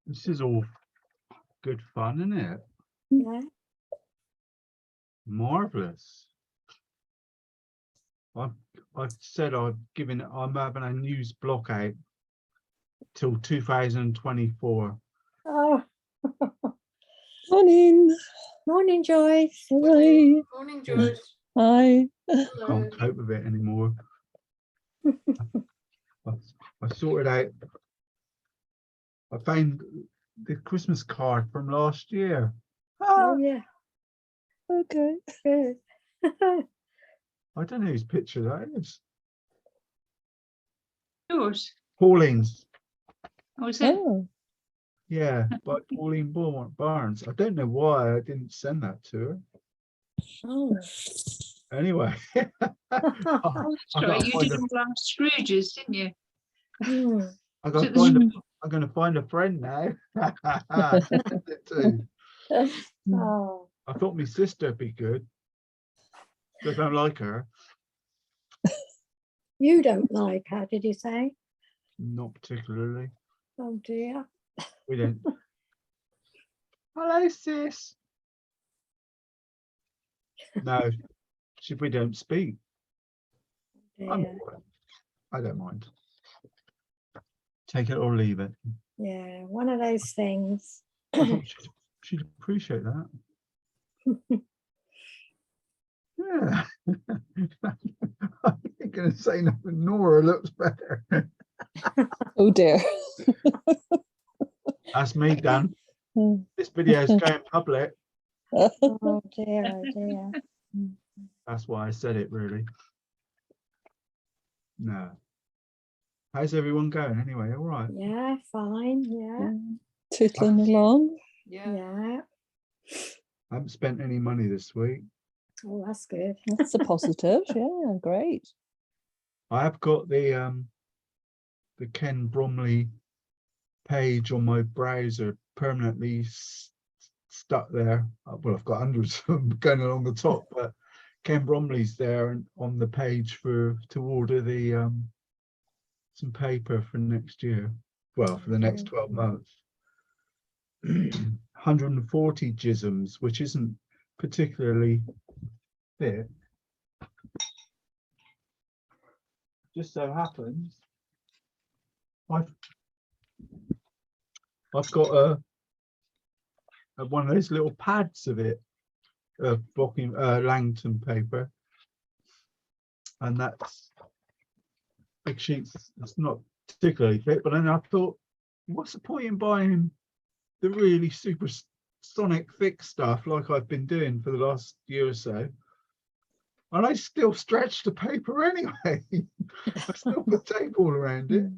This is all good fun, isn't it? Yeah. Marvelous. I've said I'm having a news block out till 2024. Oh, Morning. morning, Joyce. Hi. Morning, Joyce. Hi. Can't cope with it anymore. I sorted out. I found the Christmas card from last year. Oh, yeah. Okay. Good. I don't know whose picture that is. Yours. Pauline's. Oh, is it? Oh. Yeah, by Pauline Barnes. I don't know why I didn't send that to her. Oh. Anyway. That's right. You did all last Scrooges, didn't you? Hmm. I'm going to find a friend now. Send it to. Oh, I thought my sister'd be good. I don't like her. you don't like her, did you say? Not particularly. Oh, dear. We don't. Hello, sis. No, we don't speak. I'm Dear. all right. I don't mind. Take it or leave it. Yeah, one of those things. I thought she'd appreciate that. Yeah. I'm going to say nothing. Nora looks better. Oh dear. That's me done. Oh This video is going public. Oh, dear, oh, dear. That's why I said it, really. No. How's everyone going anyway? All right. Yeah, fine. Yeah, Tootling along. Yeah. yeah. I haven't spent any money this week. Oh, that's good. That's a positive. Yeah, great. I have got the Ken Bromley page on my browser permanently stuck there. Well, I've got hundreds of them going along the top, but Ken Bromley's there and on the page to order the some paper for next year. Well, for the next 12 months. 140 jisms, which isn't particularly thick. Just so happens I've got a one of those little pads of it, blocking Langton paper, and that's big sheets. It's not particularly thick, but then I thought, what's the point in buying the really supersonic thick stuff like I've been doing for the last year or so? And I still stretch the paper anyway. I still put tape all around it.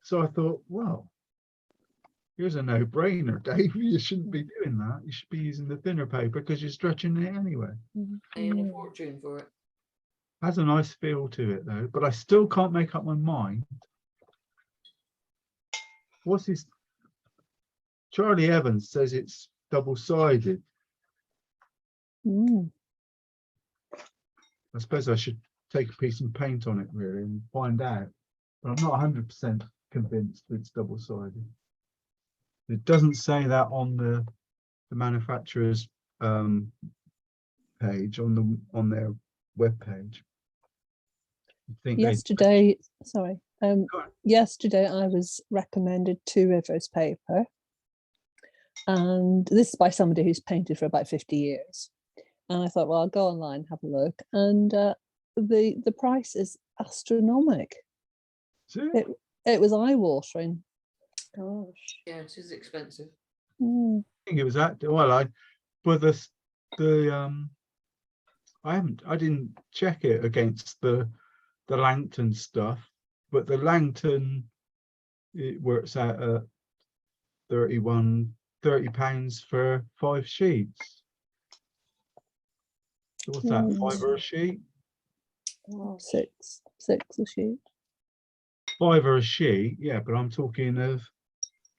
So I thought, well, here's a no-brainer, Dave. You shouldn't be doing that. You should be using the thinner paper because you're stretching it anyway. Paying a fortune for it. Has a nice feel to it though, but I still can't make up my mind. What's his? Charlie Evans says it's double-sided. Mm. I suppose I should take a piece and paint on it really and find out, but I'm not 100% convinced it's double-sided. It doesn't say that on the manufacturer's page on their web page. I think Yesterday, sorry. Go on. Yesterday I was recommended Two Rivers paper, and this is by somebody who's painted for about 50 years. And I thought, well, I'll go online, have a look, and the price is astronomical. It was eye-watering. Gosh. Yeah, it is expensive. Mm. I think it was that. Well, I didn't check it against the Langton stuff, but the Langton, it works out at £30 for 5 sheets. So what's that, £5 a sheet? Six a sheet. £5 a sheet, yeah, but I'm talking of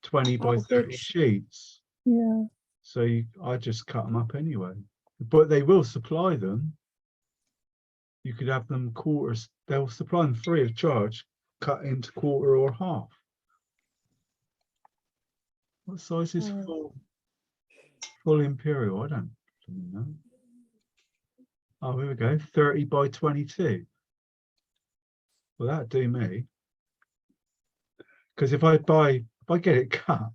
20 by 30 sheets. Yeah. So I just cut them up anyway. But they will supply them. You could have them quarters. They'll supply them free of charge, cut into quarter or half. What size is Oh. full imperial? I don't know. Oh, here we go. 30 by 22. Well, that'd do me. Because if I get it cut,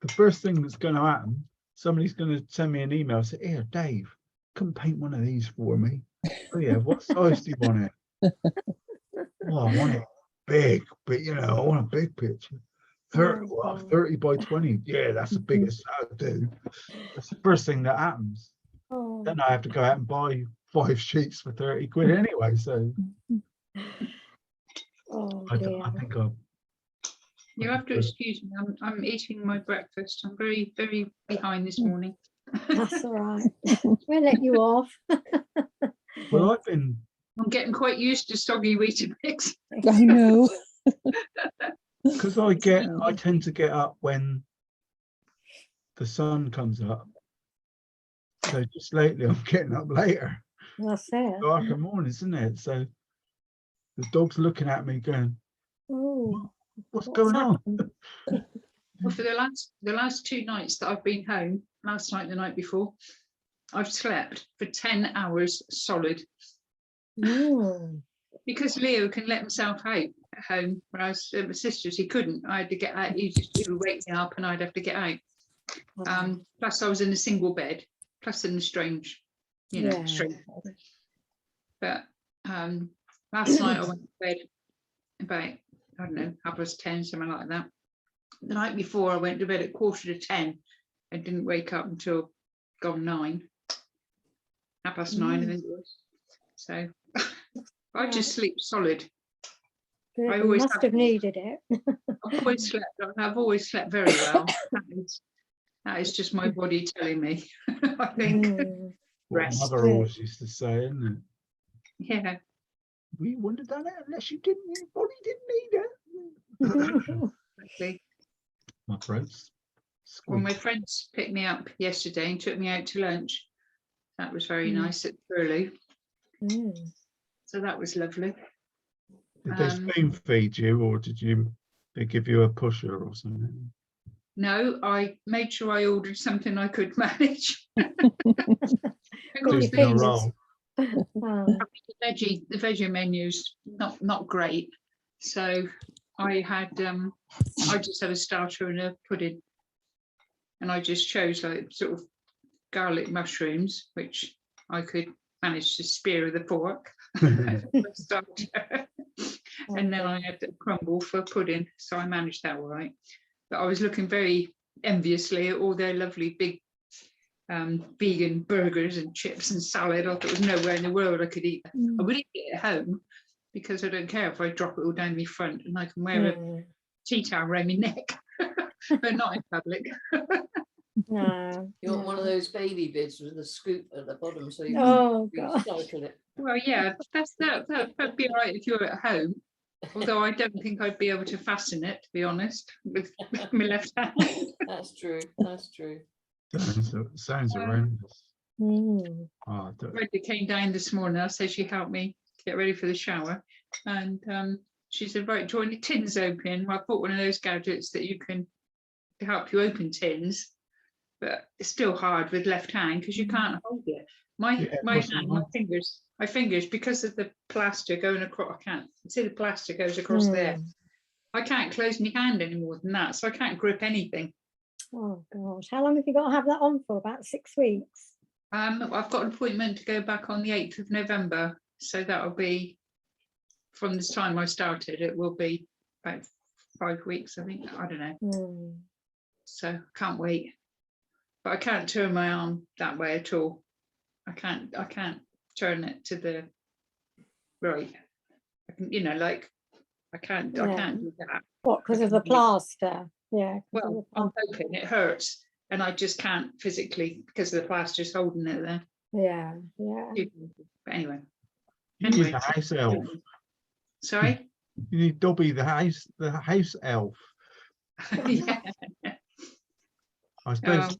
the first thing that's going to happen, somebody's going to send me an email and say, "Here, Dave, come paint one of these for me." Oh yeah, what size do you want it? Well, I want it big, but I want a big picture. 30, Oh, well, God. 30 by 20. Yeah, that's the biggest I'll do. That's the first thing that happens. Oh, Then I have to go out and buy 5 sheets for 30 quid anyway. So oh I dear. think I'll. You have to excuse me. I'm eating my breakfast. I'm very, very behind this morning. That's all right. We'll let you off. Well, I've been. I'm getting quite used to soggy Weetabix. I know. Because I tend to get up when the sun comes up. So just lately I'm getting up later. That's it. Darker mornings, isn't it? So the dog's looking at me going, Oh, what's going on? Well, for the last 2 nights that I've been home, last night and the night before, I've slept for 10 hours solid. mm. Because Leo can let himself out at home, whereas my sisters, he couldn't. I had to get out. He would wake me up and I'd have to get out. Plus I was in a single bed, plus in a strange, strange bed. But last night I went to bed about, I don't know, 10:30, something like that. The night before I went to bed at 9:45 and didn't wake up until gone 9, 9:30, I think it was. So I just sleep solid. Good. I You always must have needed it. I've always slept very well. That is just my body telling me. I think. Mm. What Rest. mother always used to say, isn't it? Yeah. We wouldn't have done it unless your body didn't need it. Exactly. My throat's Well, my squeaked. friends picked me up yesterday and took me out to lunch. That was very nice at Burley. Mm. So that was lovely. Did they spoon feed you, or did they give you a pusher or something? No, I made sure I ordered something I could manage. With your Two in a fingers. row. Oh, The veggie menu's not great. So I just had a starter and a pudding. And I just chose like sort of garlic mushrooms, which I could manage to spear with a fork. Starter. And then I had a crumble for pudding, so I managed that all right. But I was looking very enviously at all their lovely big vegan burgers and chips and salad. I thought there was nowhere in the world I could eat. I would eat it at home because I don't care if I drop it all down my front and I can wear a tea towel around my neck, but not in public. no. You want one of those baby bits with the scoop at the bottom so you Oh, can God. recycle it. Well, yeah, that'd be all right if you're at home. Although I don't think I'd be able to fasten it, to be honest, with my left hand. That's true. That's true. Sounds horrendous. Mm. Oh, Reddy came down this morning. I said she helped me get ready for the shower, and she said, "Right, do you want your tins open?" Well, I bought one of those gadgets that you can to help you open tins, but it's still hard with left hand because you can't hold it. My hand, my fingers, because of the plaster going across. I can't see the plaster goes across there. I can't close my hand any more than that, so I can't grip anything. Oh gosh, how long have you got to have that on for? About 6 weeks? I've got an appointment to go back on the 8th of November, so that'll be from this time I started. It will be about 5 weeks, I think. I don't know. So can't wait. But I can't turn my arm that way at all. I can't turn it to the right. I can, I can't do that. What, because of the plaster? Yeah. Well, I'm hoping it hurts, and I just can't physically because the plaster's holding it there. Yeah. But anyway. You need the house elf. Sorry? You need Dobby, the house elf. Yeah. I suppose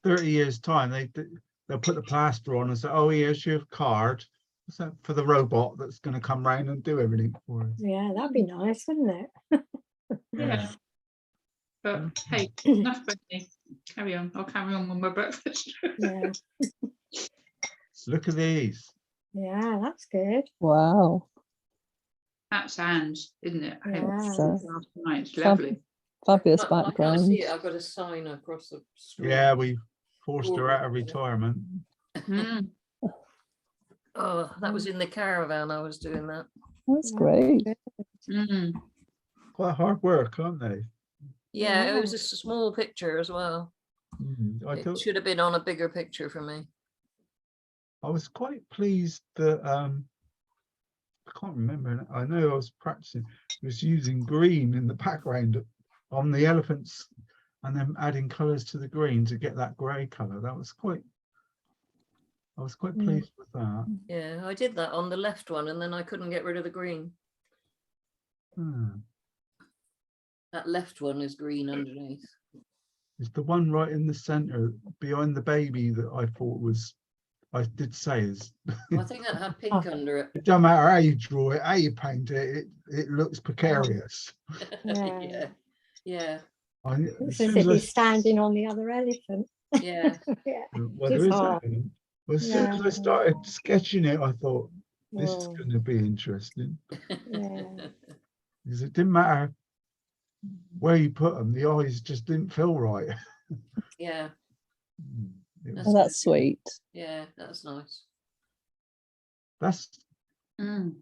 30 years time they'll put the plaster on and say, "Oh, here's your card." What's that for the robot that's going to come round and do everything for us? Yeah, that'd be nice, wouldn't it? Yeah. But hey, enough about me. Carry on. I'll carry on with my breakfast. Yeah, Look at these. yeah, that's good. Wow. That's Anne's, isn't it? I had it Yeah. last night. It's Fab- lovely. Fabulous I can't background. see it. I've got a sign across the screen. Yeah, we forced her out of retirement. Mm. Oh, that was in the caravan. I was doing that. That's Yeah, great. good. Mm. Quite hard work, aren't they? Yeah, it was Yeah. a small picture as well. I It thought should have been on a bigger picture for me. I was quite pleased that I can't remember. I know I was practicing. I was using green in the background on the elephants, and then adding colours to the green to get that grey colour. That was quite. I was quite pleased with that. Yeah, I did that on the left one, and then I couldn't get rid of the green. Hmm. That left one is green underneath. It's the one right in the centre behind the baby that I thought was. I did say is. I think that had pink under it. It doesn't matter how you draw it, how you paint it. It looks precarious. Yeah, yeah, It's as if you're standing on the other elephant. yeah. Yeah, Well, it's there is hard. that. Well, as soon as I started sketching it, I thought this is Oh, going to be interesting yeah. because it didn't matter where you put them; the eyes just didn't feel right. Yeah, It Oh, was- that's sweet. yeah, that's nice. that's Mm.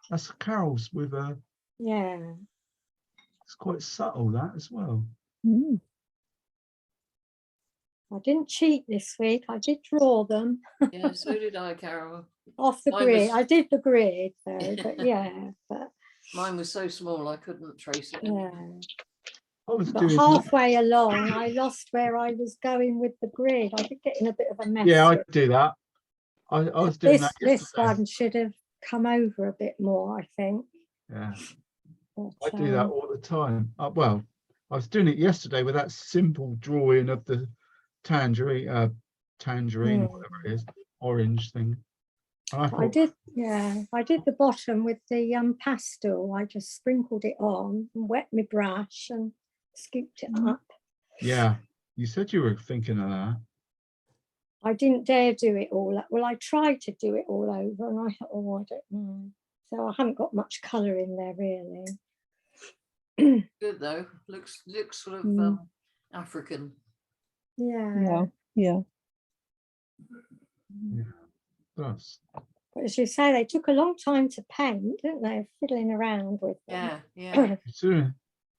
that's Carol's with a. Yeah. It's quite subtle that as well. Mm. I didn't cheat this week. I did draw them Yeah, so did I, Carol. off the Mine grid. was- I did the grid though, but yeah, but Mine was so small I couldn't trace it. yeah. I was But doing. halfway along, I lost where I was going with the grid. I did get in a bit of a mess. Yeah, I with do that. I was doing that this yesterday. one should have come over a bit more, I think. Yeah, But, I do that all the time. Well, I was doing it yesterday with that simple drawing of the tangerine, or whatever it is, orange thing. And I I thought, did, yeah. I did the bottom with the pastel. I just sprinkled it on, and wet my brush, and scooped it up. yeah, you said you were thinking of that. I didn't dare do it all. Well, I tried to do it all over, and I thought, oh, I don't know. So I haven't got much colour in there really. Good though. Looks sort of Mm. African. Yeah. Yeah. Does. But as you say, they took a long time to paint, didn't they? Fiddling around with them. Yeah, yeah. So,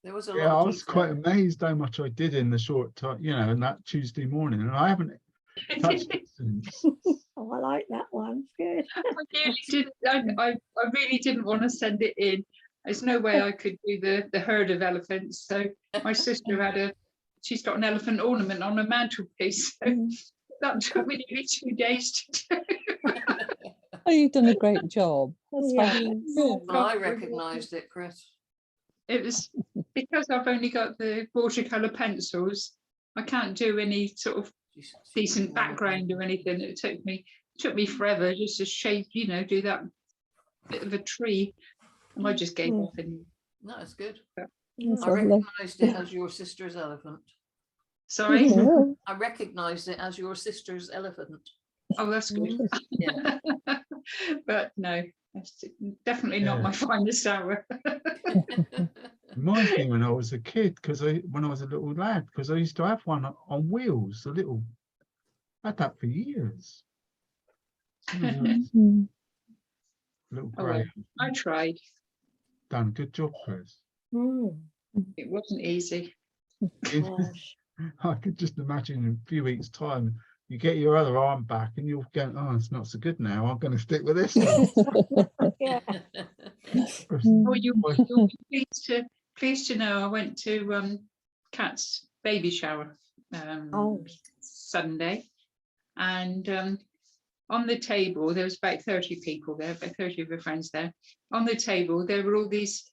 There was a yeah, I lot of was quite detail. amazed how much I did in the short time, in that Tuesday morning, and I haven't touched it since. Oh, I like that one. Good. I really didn't want to send it in. There's no way I could do the herd of elephants. So my sister she's got an elephant ornament on her mantelpiece. So that took me nearly 2 days to do. Oh, you've done a great job. That's Yeah. fabulous. Good. Well, I recognised it, Chris. It was because I've only got the watercolor pencils. I can't do any sort of decent background or anything. It took me forever just to shape, do that bit of a tree. And I just gave up. And No, it's good. That's I lovely. recognised it as your sister's elephant. sorry. Yeah. I recognised it as your sister's elephant. Oh, that's good. Yeah. But no, it's definitely not my finest hour. Reminds me when I was a kid, when I was a little lad, because I used to have one on wheels, I had that for years. Mm. Little Oh, grey. well, I tried. Done. Good job, Chris. Mm, It wasn't easy. gosh. I could just imagine in a few weeks' time, you get your other arm back and you'll go, oh, it's not so good now. I'm going to stick with this one. Yeah. Oh, you'll be pleased to know I went to Kat's baby shower Sunday, and on the table there was about 30 people there, about 30 of her friends there. On the table there were all these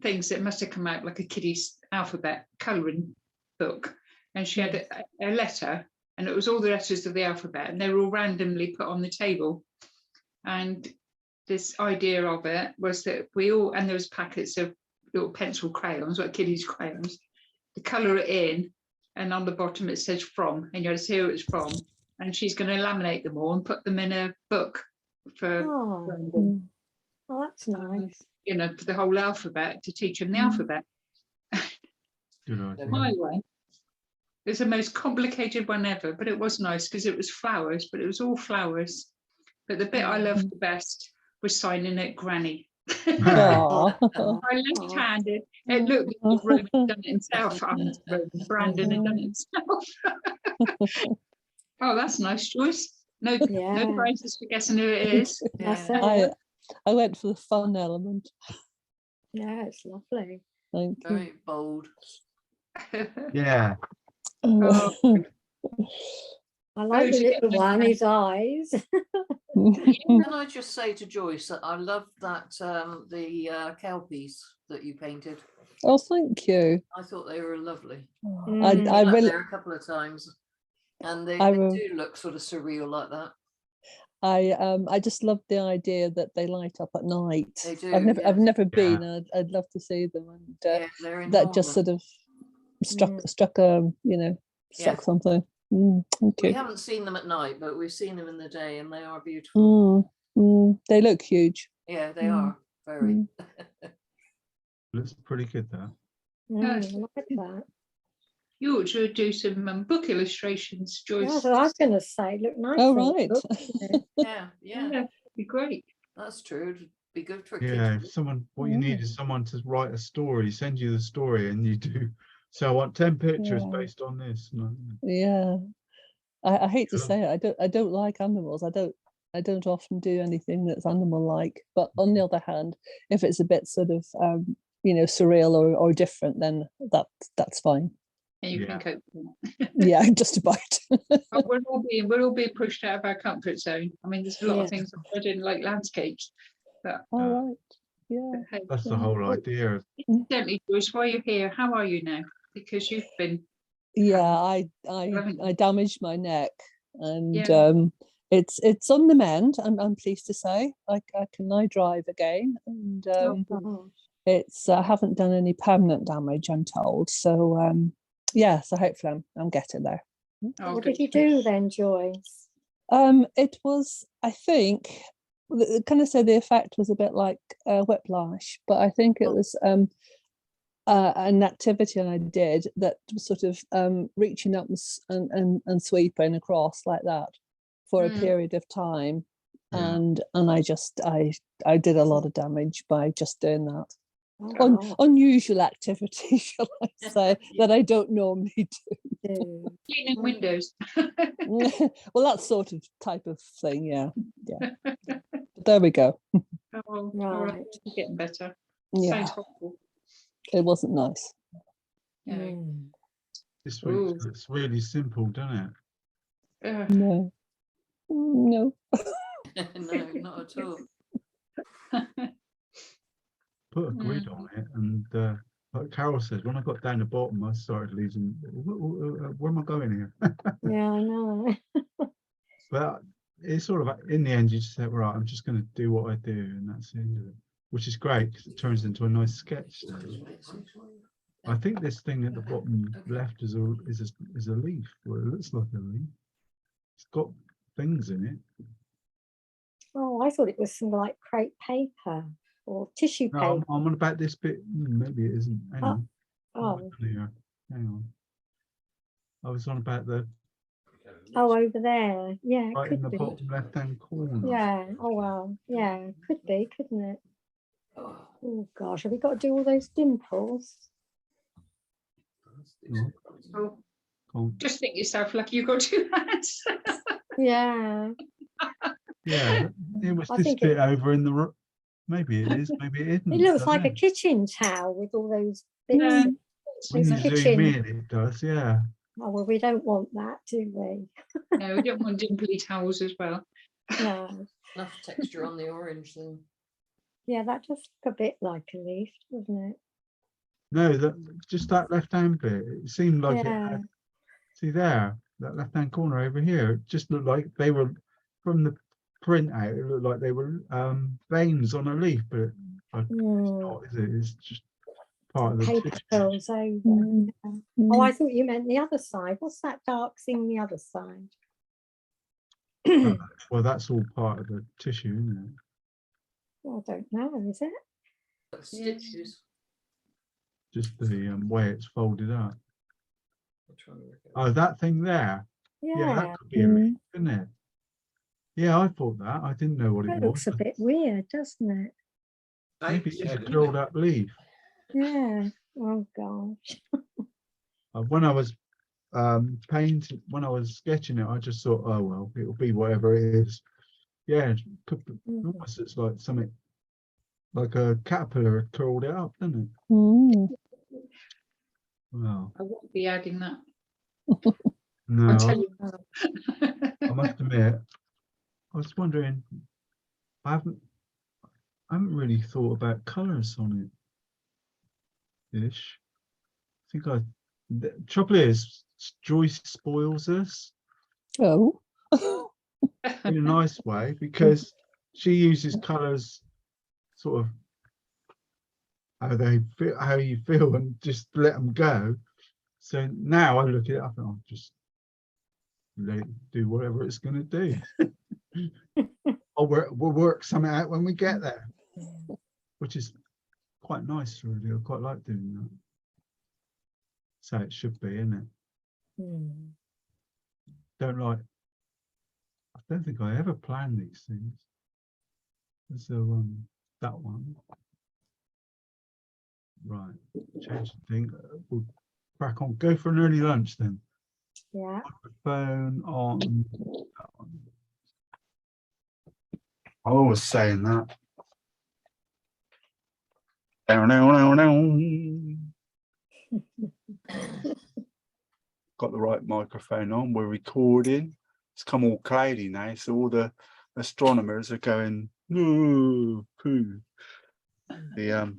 things that must have come out like a kiddie's alphabet colouring book, and she had a letter, and it was all the letters of the alphabet, and they were all randomly put on the table. And this idea of it was that and there was packets of little pencil crayons, like kiddies' crayons, to colour it in, and on the bottom it says from, and you had to see who it's from. And she's going to laminate them all and put them in a book for, Oh, oh, that's nice. you know, for the whole alphabet, to teach them the Mm. alphabet. Good idea. My way. It's the most complicated one ever, but it was nice because it was flowers, but it was all flowers. But the bit I loved the best was signing it Granny. Aw. I left-handed. It looked like Roman had done it himself. Brandon had done it himself. Oh, that's nice, Joyce. No, Yeah. no prizes for guessing who it is. That's Yeah, it. I went for the fun element. Yeah, it's lovely. Thank you. very bold. Yeah. Oh, I like Those the are little getting one, nice. his eyes. Can I just say to Joyce that I love that the kelpies that you painted. Oh, thank you. I thought they were lovely. Mm. I Been up really, there a couple of times, and they, I they will- do look sort of surreal like that. I just love the idea that they light up at night. They do, I've yes. never been. I'd love to see them, and Yeah, they're that just enormous. sort of struck Mm. struck Yeah. something. Thank We you. haven't seen them at night, but we've seen them in the day, and they are beautiful. They look huge. Yeah, they Mm. are very. Mm. Looks pretty good, that. I like that. you ought to do some book illustrations, Joyce. That's what I was going to say. Look nice. Oh, in the right. book, isn't it? Yeah, Yeah, yeah, it'd be great. that's true. It'd be good for Yeah, kids. if someone, what you need is someone to write a story, send you the story, and you do. So I want 10 pictures Yeah. based on this. No, Yeah. I hate to Sure. say it. I don't like animals. I don't often do anything that's animal like. But on the other hand, if it's a bit sort of surreal or different, then that's fine. And you Yeah. can cope with that. Yeah, just about. But we're all being pushed out of our comfort zone. I mean, there's a lot Yeah. of things I didn't like landscapes, but All right. Yeah. hey, that's the Yeah. whole idea. incidentally, Joyce, while you're here, how are you now? Because you've been Yeah, haven't I damaged my neck, and Yeah. it's on the mend. I'm pleased to say. I can now drive again, and Oh, gosh. it's I haven't done any permanent damage, I'm told. So yeah, so hopefully I'm getting there. oh, What good. did you do then, Joyce? It was, I think, kind of say the effect was a bit like whiplash, but I think it was an activity I did that was sort of reaching up and sweeping across like that for a Mm. period of time, Yeah. and I did a lot of damage by just doing that. Oh, Unusual activity, shall I say, that I don't normally do. Cleaning windows. do. Well, that sort of type of thing, yeah. There we go. Oh, all Right. right, you're getting better. Yeah, Sounds horrible. it wasn't nice. Yeah. Mm. This Ooh. week it's really simple, doesn't it? No, no. No, not at all. Put a grid on it, and like Carol says, when I got down the bottom, I started losing. Where am I going here? Yeah, I know. But it's sort of in the end, you just say, right, I'm just going to do what I do, and that's the end of it. Which is great because it turns into a nice sketch. I think this thing at the bottom left is a leaf, or it looks like a leaf. It's got things in it. Oh, I thought it was some like crepe paper or tissue No, paper. I'm on about this bit. Maybe it isn't. Hang on. Oh, Here. Hang on. I was on about the oh, over there. Yeah, it right in could the be. bottom left-hand corner. Yeah. Oh well. Yeah, could be, couldn't it? Oh gosh, have we got to do all those dimples? No, Oh, can't. just think yourself lucky you got 2 hands. Yeah. Yeah, it was I this think bit over in the. Maybe it is. Maybe it isn't. It looks I like a don't know. kitchen towel with all those bits. Yeah. When you those zoom in, it does. Yeah. Oh well, we don't want that, do we? No, we don't want dimply towels as well. No. Enough texture on the orange thing. Yeah, that does look a bit like a leaf, doesn't it? No, just that left-hand bit. It seemed like it Yeah. had. See there, that left-hand corner over here. It just looked like they were from the print out. It looked like they were veins on a leaf, but it's Mm. not, is it? It's just part of the paper tissue. curls over. Mm. Yeah. Mm. Oh, I thought you meant the other side. What's that dark thing the other side? Well, that's all part of the tissue, isn't Well, I don't know, is it? Like stitches. it? Just the way it's folded up. I'm trying to work it Oh, out. that thing there. Yeah, Yeah, that could be a Mm. leaf, couldn't it? Yeah, I thought that. I didn't know what it that was. looks a bit weird, doesn't it? Maybe it is a Shaped, curled isn't up leaf. Yeah. Oh gosh. When I was painting, when I was sketching it, I just thought, oh well, it'll be whatever it is. Yeah, it almost looks like something like a caterpillar had curled it up, doesn't it? Mm. Well, I won't be adding that. no, I'll tell you. I must admit, I was wondering. I haven't really thought about colours on it. Ish. I think the trouble is Joyce spoils us Oh. in a nice way because she uses colours sort of how they feel, how you feel, and just let them go. So now I look at it up and I'll just let it do whatever it's going to do. We'll work something out when we get there, which is quite nice, really. I quite like doing that. So it should be, isn't it? Hmm. I don't think I ever plan these things. So that one. Right, change the thing. We'll crack on. Go for an early lunch then. Yeah. Phone on that one. I was saying that. Down, down, down, down. Got the right microphone on. We're recording. It's come all cloudy now, so all the astronomers are going, "Ooh, poo." The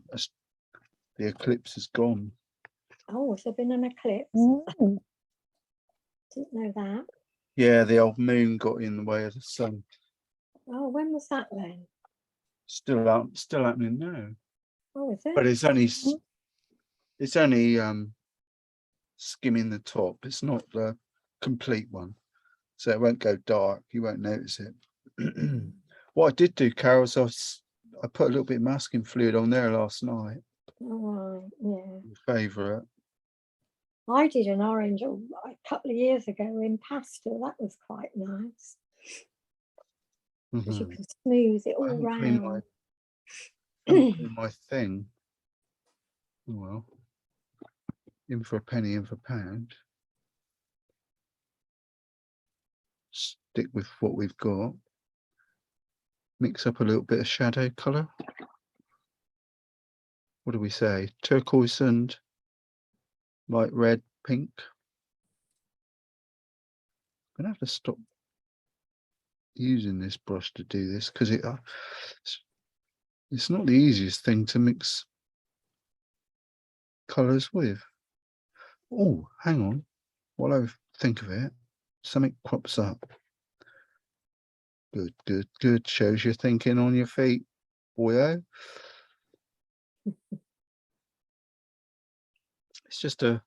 eclipse is gone. Oh, has there been an eclipse? Mm. Didn't know that. Yeah, the old moon got in the way of the sun. Oh, when was that then? Still happening now. Oh, is it? But it's only skimming the top. It's not the complete one, so it won't go dark. You won't notice it. What I did do, Carol, is I put a little bit of masking fluid on there last night. Oh, right, yeah. Favourite. I did an orange a couple of years ago in pastel. That was quite nice because you Mhm. can smooth it I all haven't cleaned round. my thing. Oh, well, in for a penny, in for a pound. Stick with what we've got. Mix up a little bit of shadow colour. What do we say? Turquoise and light red, pink. I'm gonna have to stop using this brush to do this because it's not the easiest thing to mix colours with. Oh, hang on. While I think of it, something crops up. Good, good, good. Shows you're thinking on your feet, boyo. It's just a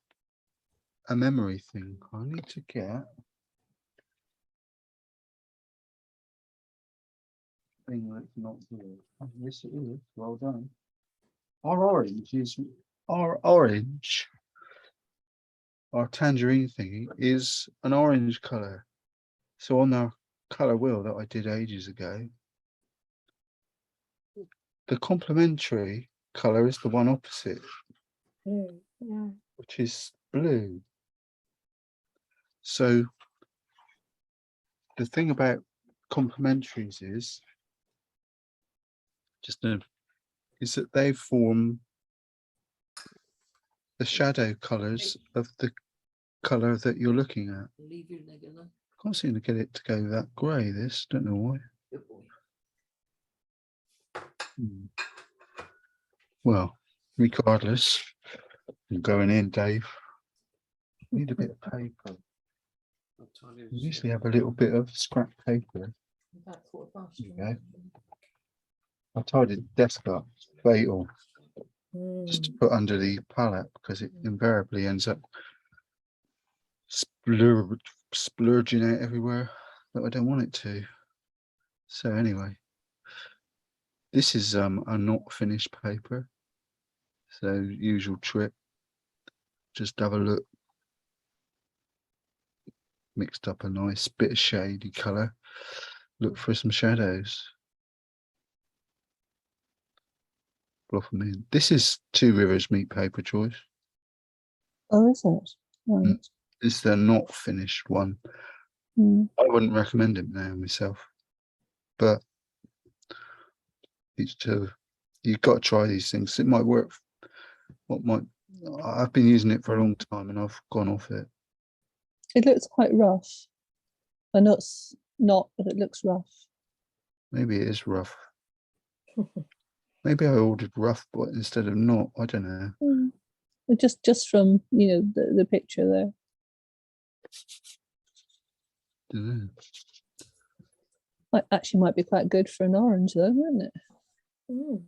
memory thing. I need to get thing that's not good. Oh, yes, it is. Well done. Our orange, our tangerine thingy is an orange colour. So on the colour wheel that I did ages ago, the complementary colour is the one opposite, Blue, yeah. which is blue. So the thing about complementaries is is that they form the shadow colours of the colour that you're looking at. Leave your leg alone. Can't seem to get it to go that grey, this, don't know why. Good boy. Well, regardless, I'm going in, Dave. Need a bit of paper. What time is We it? usually have a little bit of scrap paper. About 4 past. There you go. I tied the desk up. Fatal. just to Mm. put under the palette, because it invariably ends up splurging out everywhere that I don't want it to. So anyway, this is a not finished paper. So usual trick, just have a look. Mixed up a nice bit of shady colour. Look for some shadows. Block them in. This is Two Rivers meat paper, Joyce. Oh, is it? Right. This is the not finished one. Mm. I wouldn't recommend it now myself, but it's you've got to try these things. It might work. I've been using it for a long time and I've gone off it. It looks quite rough. I know it's not, but it looks rough. Maybe it is rough. Maybe I ordered rough but instead of not. I don't know. Mm. But just from the picture there. Dunno. Actually might be quite good for an orange though, wouldn't it? Mm.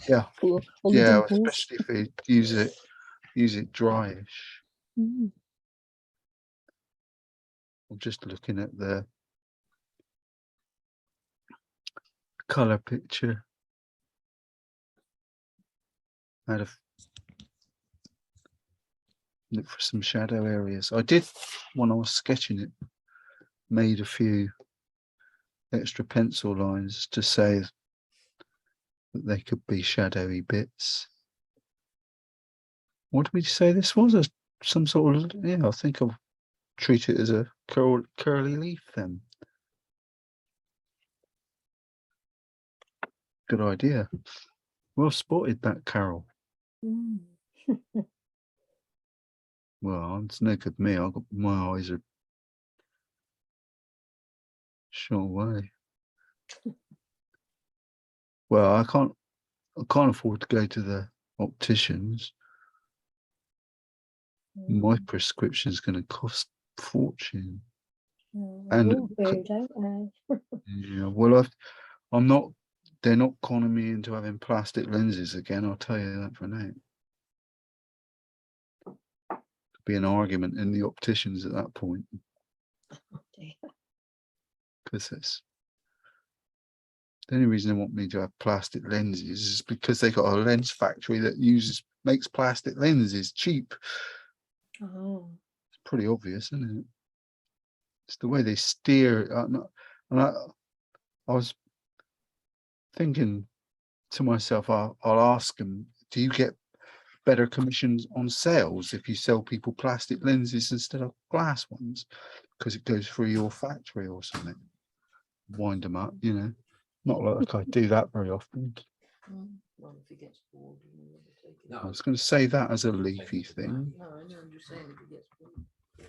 Yeah. All the Yeah, dimples. especially if you use it dryish. Mm. I'm just looking at the colour picture. Out of look for some shadow areas. I did when I was sketching it, made a few extra pencil lines to say that they could be shadowy bits. What did we say this was? Some sort of, yeah, I think I'll treat it as a curly leaf then. Good idea. Well spotted that, Carol. Mm. Well, it's no good me. My eyes are shot away. Well, I can't afford to go to the opticians. My Mm. prescription is going to cost a fortune. Oh, And they all do, don't they? yeah, well, I'm not. They're not conning me into having plastic lenses again. I'll tell you that for now. Could be an argument in the opticians at that point, Oh, dear. because it's the only reason they want me to have plastic lenses is because they got a lens factory that makes plastic lenses cheap. Oh. It's pretty obvious, isn't it? It's the way they steer. And I was thinking to myself, I'll ask them, do you get better commissions on sales if you sell people plastic lenses instead of glass ones? Because it goes through your factory or something. Wind them up, Not like I do that very often. Well, if he gets bored, you know, take it. I was going to say that as a leafy thing. No, I know. I'm just saying if he gets bored,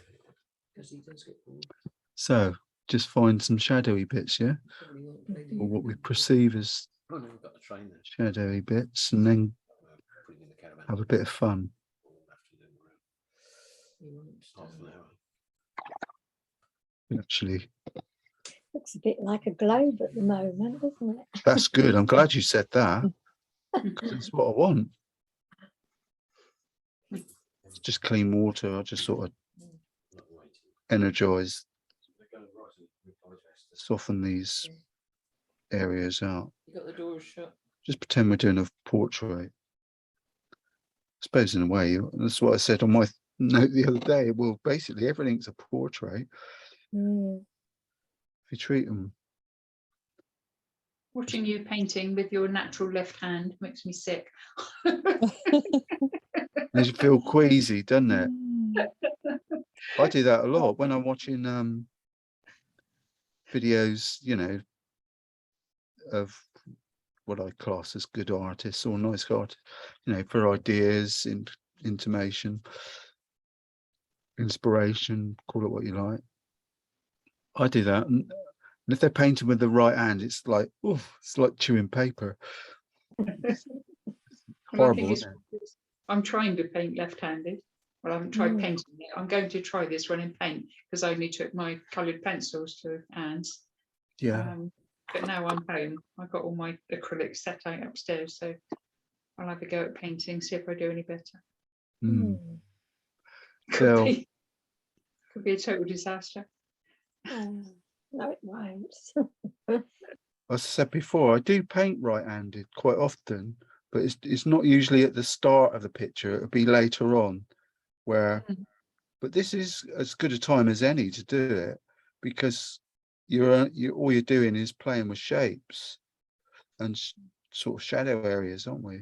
because he does get bored. So just find some shadowy bits, yeah? Probably won't play Or what the- we perceive as Oh no, we've got the train there. shadowy bits, and then Putting in the caravan. have a bit of fun. He won't, Half an hour. Actually, Looks a bit like a globe at the moment, doesn't it? that's good. I'm glad you said that, because it's what I want. It's just clean water. I just sort of Not waiting. energize, They're going right and digest this. soften these areas out. You got the doors shut. Just pretend we're doing a portrait. I suppose in a way, that's what I said on my note the other day. Well, basically everything's a portrait. Mm. If you treat them, Watching you painting with your natural left hand makes me sick. they feel queasy, doesn't it? Mm. I do that a lot when I'm watching videos, of what I class as good artists or nice artists, for ideas, intimation, inspiration, call it what you like. I do that, and if they're painting with the right hand, it's like chewing paper. Well, I think Horrible, it's, isn't I'm trying to paint left-handed. Well, I haven't tried Mm. painting it. I'm going to try this one in paint because I only took my coloured pencils to hands. it? Yeah. But now I'm home. I've got all my acrylics set out upstairs, so I'll have a go at painting, see if I do any better. Mm. Mm. Could Phil. be, could be a total disaster. No, it won't. As I said before, I do paint right-handed quite often, but it's not usually at the start of the picture. It'll be later on, where. Mm. But this is as good a time as any to do it, because you're all you're doing is playing with shapes and sort of shadow areas, aren't we?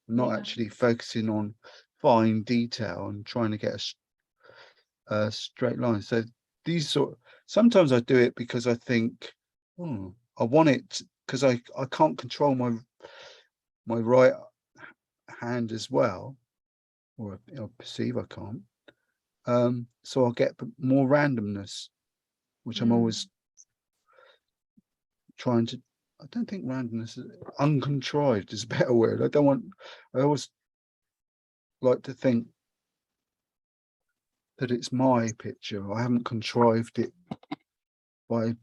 Not Yeah. actually focusing on fine detail and trying to get a straight line. So these sometimes I do it because I think, oh, I want it, because I can't control my right hand as well, or I perceive I can't. So I'll get more randomness, which I'm always trying to. I don't think randomness is uncontrived is a better word. I always like to think that it's my picture. I haven't contrived it by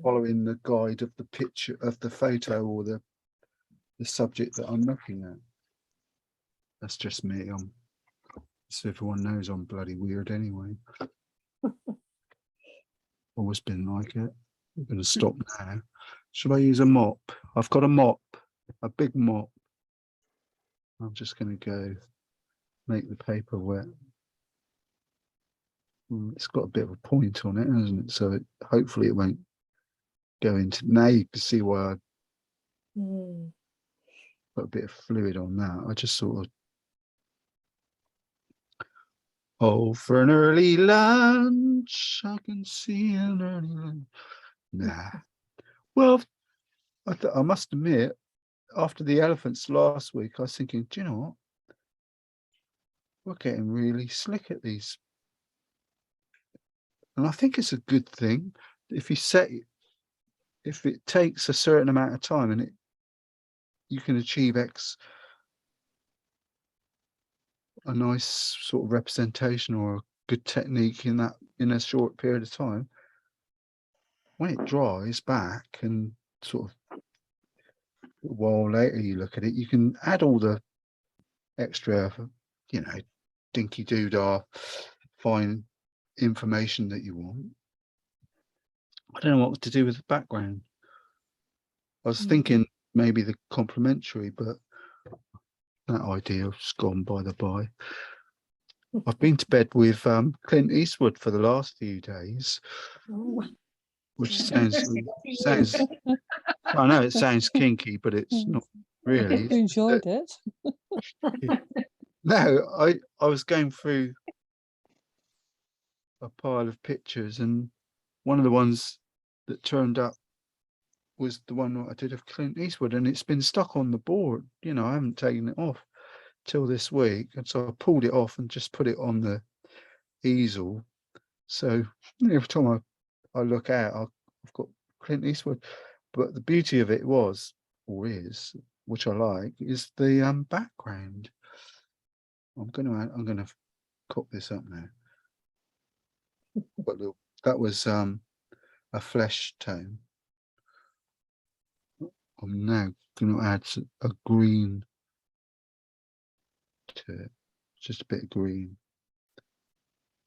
following the guide of the picture, of the photo, or the subject that I'm looking at. That's just me. So everyone knows I'm bloody weird anyway. Always been like it. I'm going to stop now. Should I use a mop? I've got a mop, a big mop. I'm just going to go make the paper wet. It's got a bit of a point on it, hasn't it? So hopefully it won't go into. Now you can see why I put a bit of fluid on that. I just sort of. Oh, for an early lunch, I can see an early lunch. Nah. Well, I must admit, after the elephants last week, I was thinking, do you know what? We're getting really slick at these. And I think it's a good thing if you if it takes a certain amount of time and you can achieve a nice sort of representation or a good technique in a short period of time. When it dries back and sort of a while later you look at it, you can add all the extra, dinky doodah fine information that you want. I don't know what to do with the background. I was thinking maybe the complementary, but that idea's gone by the by. I've been to bed with Clint Eastwood for the last few days, which sounds. I know it sounds kinky, but it's not really. You enjoyed it. No, I was going through a pile of pictures, and one of the ones that turned up was the one that I did of Clint Eastwood, and it's been stuck on the board. I haven't taken it off till this week, and so I pulled it off and just put it on the easel. So every time I look out, I've got Clint Eastwood. But the beauty of it was, or is, which I like, is the background. I'm gonna cook this up now. But look, that was a flesh tone. I'm now going to add a green to it, just a bit of green.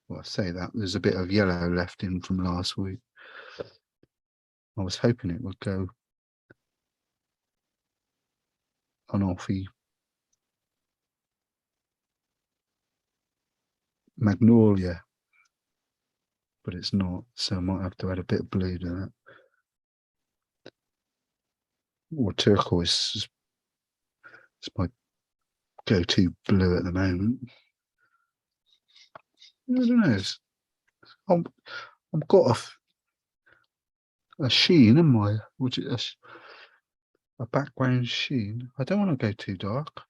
Well, I say that there's a bit of yellow left in from last week. I was hoping it would go an offy magnolia, but it's not, so I might have to add a bit of blue to that. Or turquoise is my go-to blue at the moment. I don't know. I've got a sheen in my, which is a background sheen. I don't want to go too dark.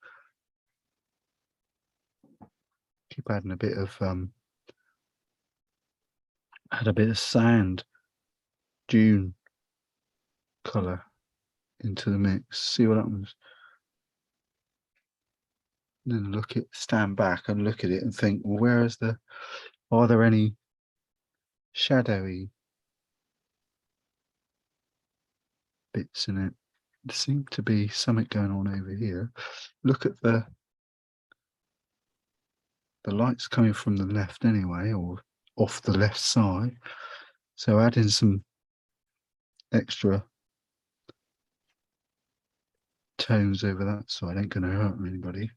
Keep adding a bit of add a bit of sand dune colour into the mix. See what happens. And then stand back and look at it and think, well, are there any shadowy bits in it? seemed to be something going on over here. Look at the light's coming from the left anyway, or off the left side. So adding some extra tones over that side ain't going to hurt anybody.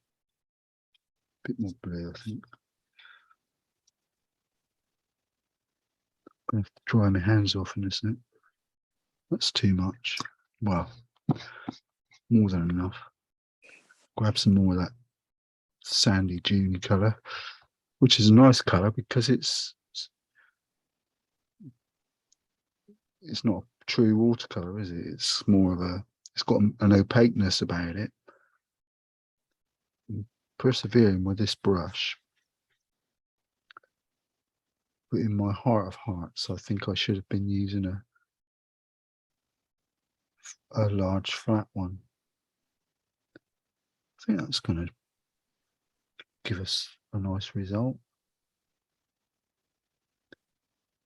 Bit more blue, I think. Gonna have to dry my hands off in a sec. That's too much. Well, more than enough. Grab some more of that sandy June colour, which is a nice colour because it's not a true watercolour, is it? It's more of a, it's got an opaqueness about it. Persevering with this brush, but in my heart of hearts, I think I should have been using a large flat one. I think that's going to give us a nice result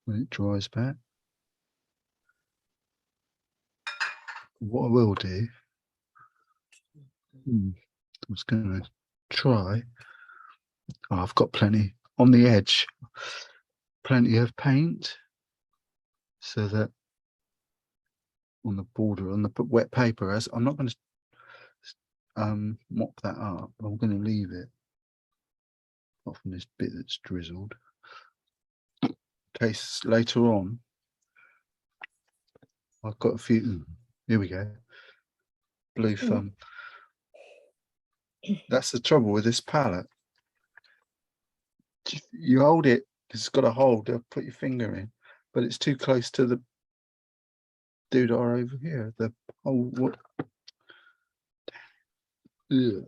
when it dries back. What I will do, I was going to try. Oh, I've got plenty on the edge, plenty of paint, so that on the border, on the wet paper, as I'm not going to mop that up, I'm going to leave it off from this bit that's drizzled. In case later on, I've got a few. Here we go. Blue thumb. That's the trouble with this palette. You hold it, it's got a hold to put your finger in, but it's too close to the doodah over here. The whole what? Ugh.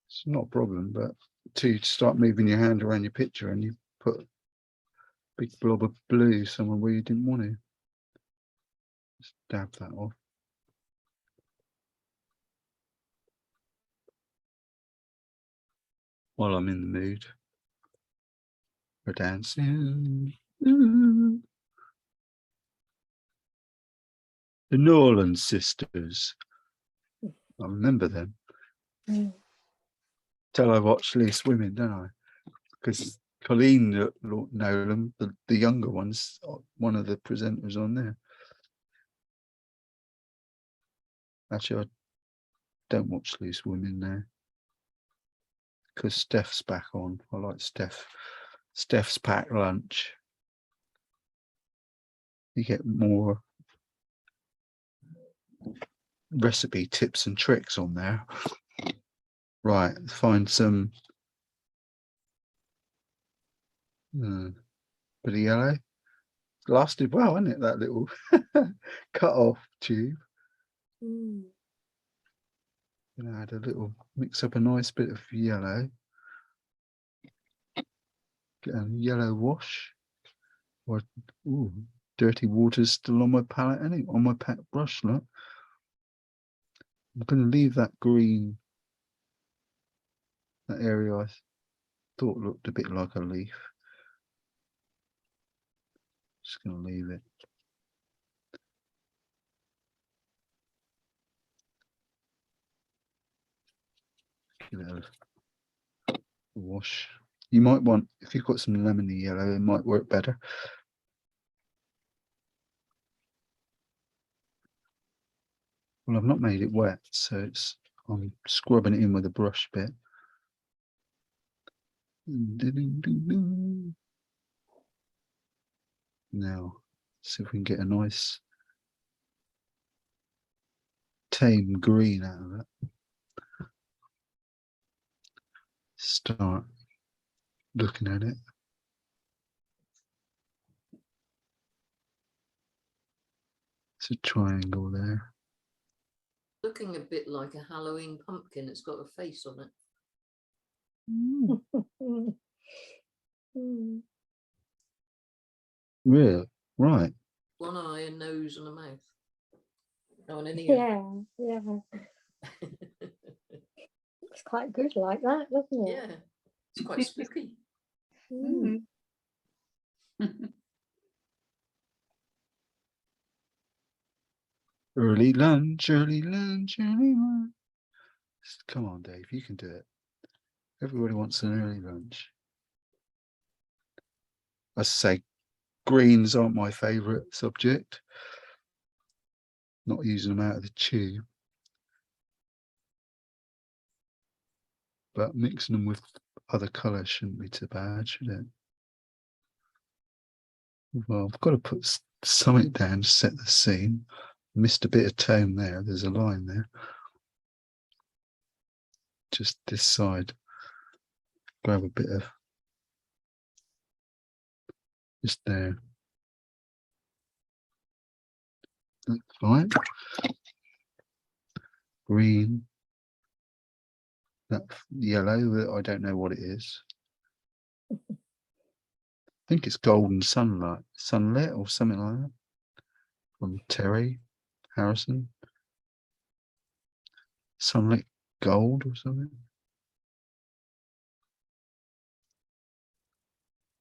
It's not a problem, but to start moving your hand around your picture and you put a big blob of blue somewhere where you didn't want to. Just dab that off. While I'm in the mood for dancing. The Norland sisters. I remember them. Till I watched Loose Women, don't I? Because Colleen Nolan, the younger ones, one of the presenters on there. Actually, I don't watch Loose Women now because Steph's back on. I like Steph's packed lunch. You get more recipe tips and tricks on there. Right, find some bit of yellow. Lasted well, hasn't it? That little cut off tube. And add a little, mix up a nice bit of yellow. Get a yellow wash. Or dirty water's still on my palette, anyway, on my brush. Look, I'm going to leave that green. That area I thought looked a bit like a leaf. Just going to leave it. Give it a wash. You might want, if you've got some lemony yellow, it might work better. Well, I've not made it wet, so I'm scrubbing it in with a brush bit. Now, see if we can get a nice tame green out of it. Start looking at it. It's a triangle there. Looking a bit like a Halloween pumpkin. It's got a face on it. Really? Right. One eye, a nose, and a mouth. Oh, and an ear. Yeah. It's quite good like that, doesn't it? Yeah, it's quite spooky. Early lunch, early lunch, early lunch. Come on, Dave, you can do it. Everybody wants an early lunch. I say greens aren't my favourite subject. Not using them out of the tube. But mixing them with other colours shouldn't be too bad, should it? Well, I've got to put something down to set the scene. Missed a bit of tone there. There's a line there. Just this side. Grab a bit of just there. That's fine. Green. That yellow, I don't know what it is. I think it's golden sunlit or something like that. From Terry Harrison. Sunlit gold or something.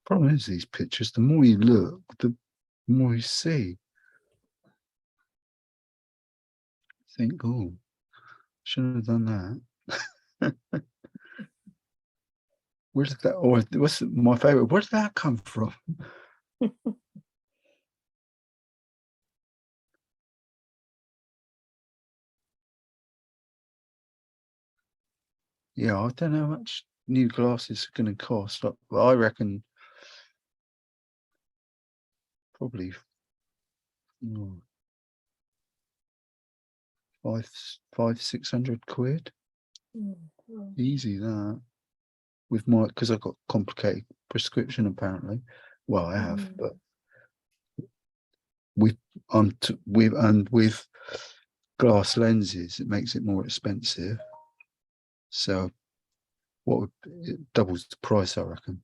Problem is these pictures, the more you look, the more you see. Think, oh, shouldn't have done that. Where did that, or what's my favorite? Where did that come from? Yeah, I don't know how much new glasses are going to cost. But I reckon probably £600. Easy that. With my, because I've got complicated prescription apparently. Well, I have, but with glass lenses, it makes it more expensive. So it doubles the price, I reckon.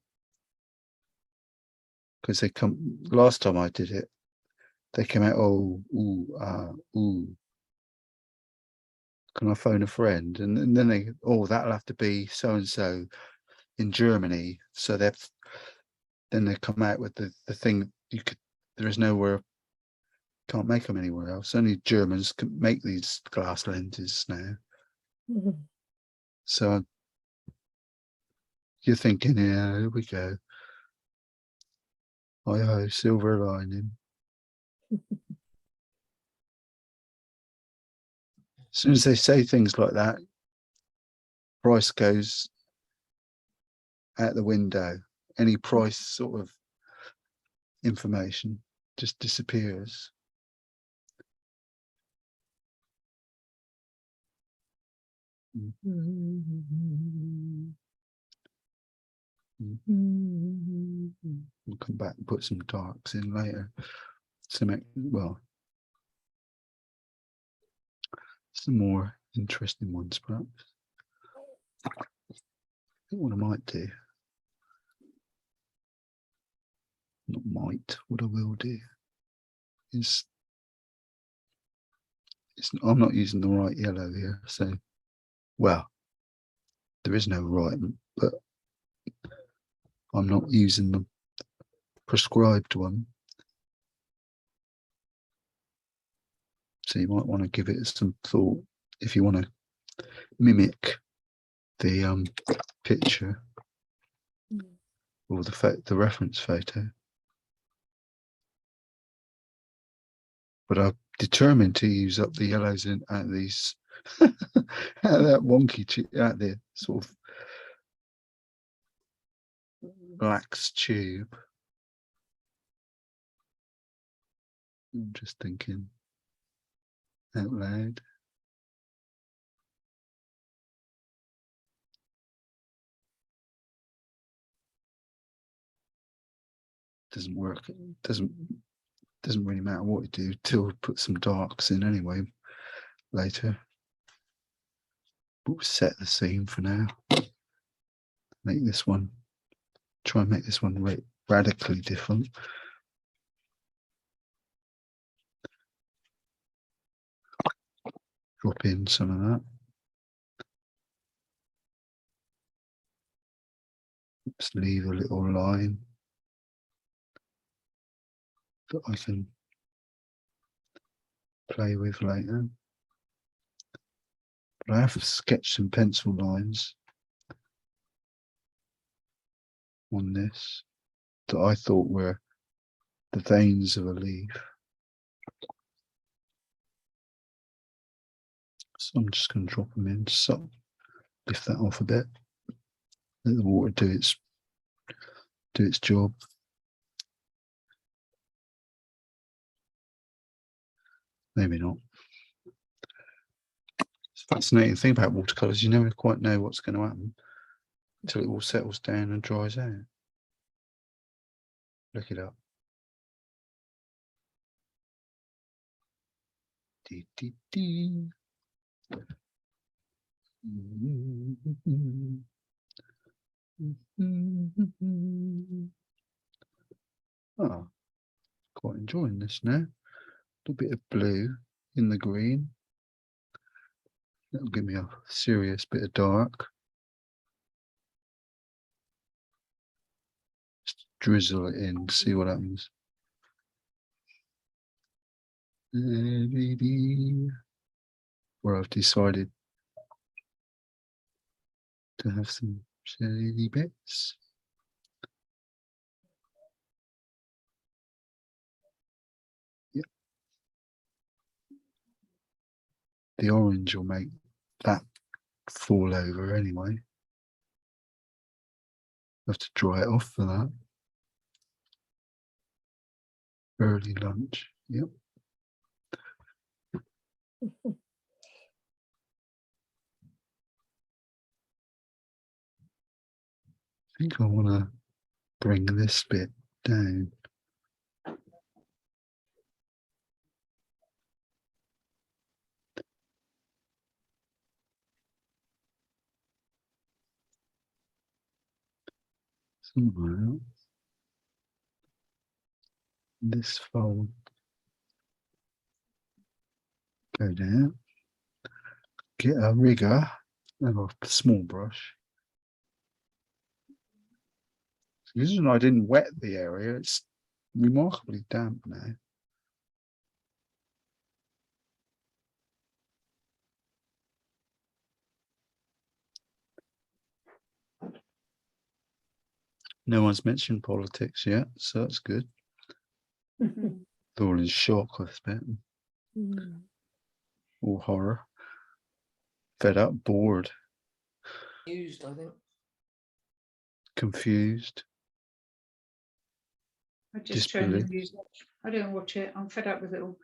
Because they come, last time I did it, they came out, can I phone a friend? And then they, that'll have to be so and so in Germany. So then they come out with the thing there is nowhere, can't make them anywhere else. Only Germans can make these glass lenses now. So you're thinking, yeah, here we go. Hi-ho, silver lining. As soon as they say things like that, price goes out the window. Any price sort of information just disappears. We'll come back and put some darks in later. Some more interesting ones, perhaps. I think what I might do, what I will do is, I'm not using the right yellow here, so, well, there is no right, but I'm not using the prescribed one. So you might want to give it some thought if you want to mimic the picture or the reference photo. But I'm determined to use up the yellows out of these, out of that wonky, out the sort of lax tube. I'm just thinking out loud. Doesn't work. It doesn't really matter what you do till we put some darks in anyway later. But we'll set the scene for now. Make this one, try and make this one radically different. Drop in some of that. Just leave a little line that I can play with later. But I have sketched some pencil lines on this that I thought were the veins of a leaf. So I'm just going to drop them in, so lift that off a bit. Let the water do its job. Maybe not. It's a fascinating thing about watercolours. You never quite know what's going to happen until it all settles down and dries out. Look it up. Dee, dee, dee. Oh, quite enjoying this now. A little bit of blue in the green. That'll give me a serious bit of dark. Just drizzle it in, see what happens. Where I've decided to have some shady bits. Yep. The orange will make that fall over anyway. Have to dry it off for that. Early lunch. Yep. I think I want to bring this bit down. Somewhere. This fold. Go down. Get a rigger and a small brush. The reason I didn't wet the area, it's remarkably damp now. No one's mentioned politics yet, so that's good. They're all in shock, I expect. Or horror. Fed up, bored, Used, I think. confused. I just turn the Disbelief. music. I don't watch it. I'm fed up with it all.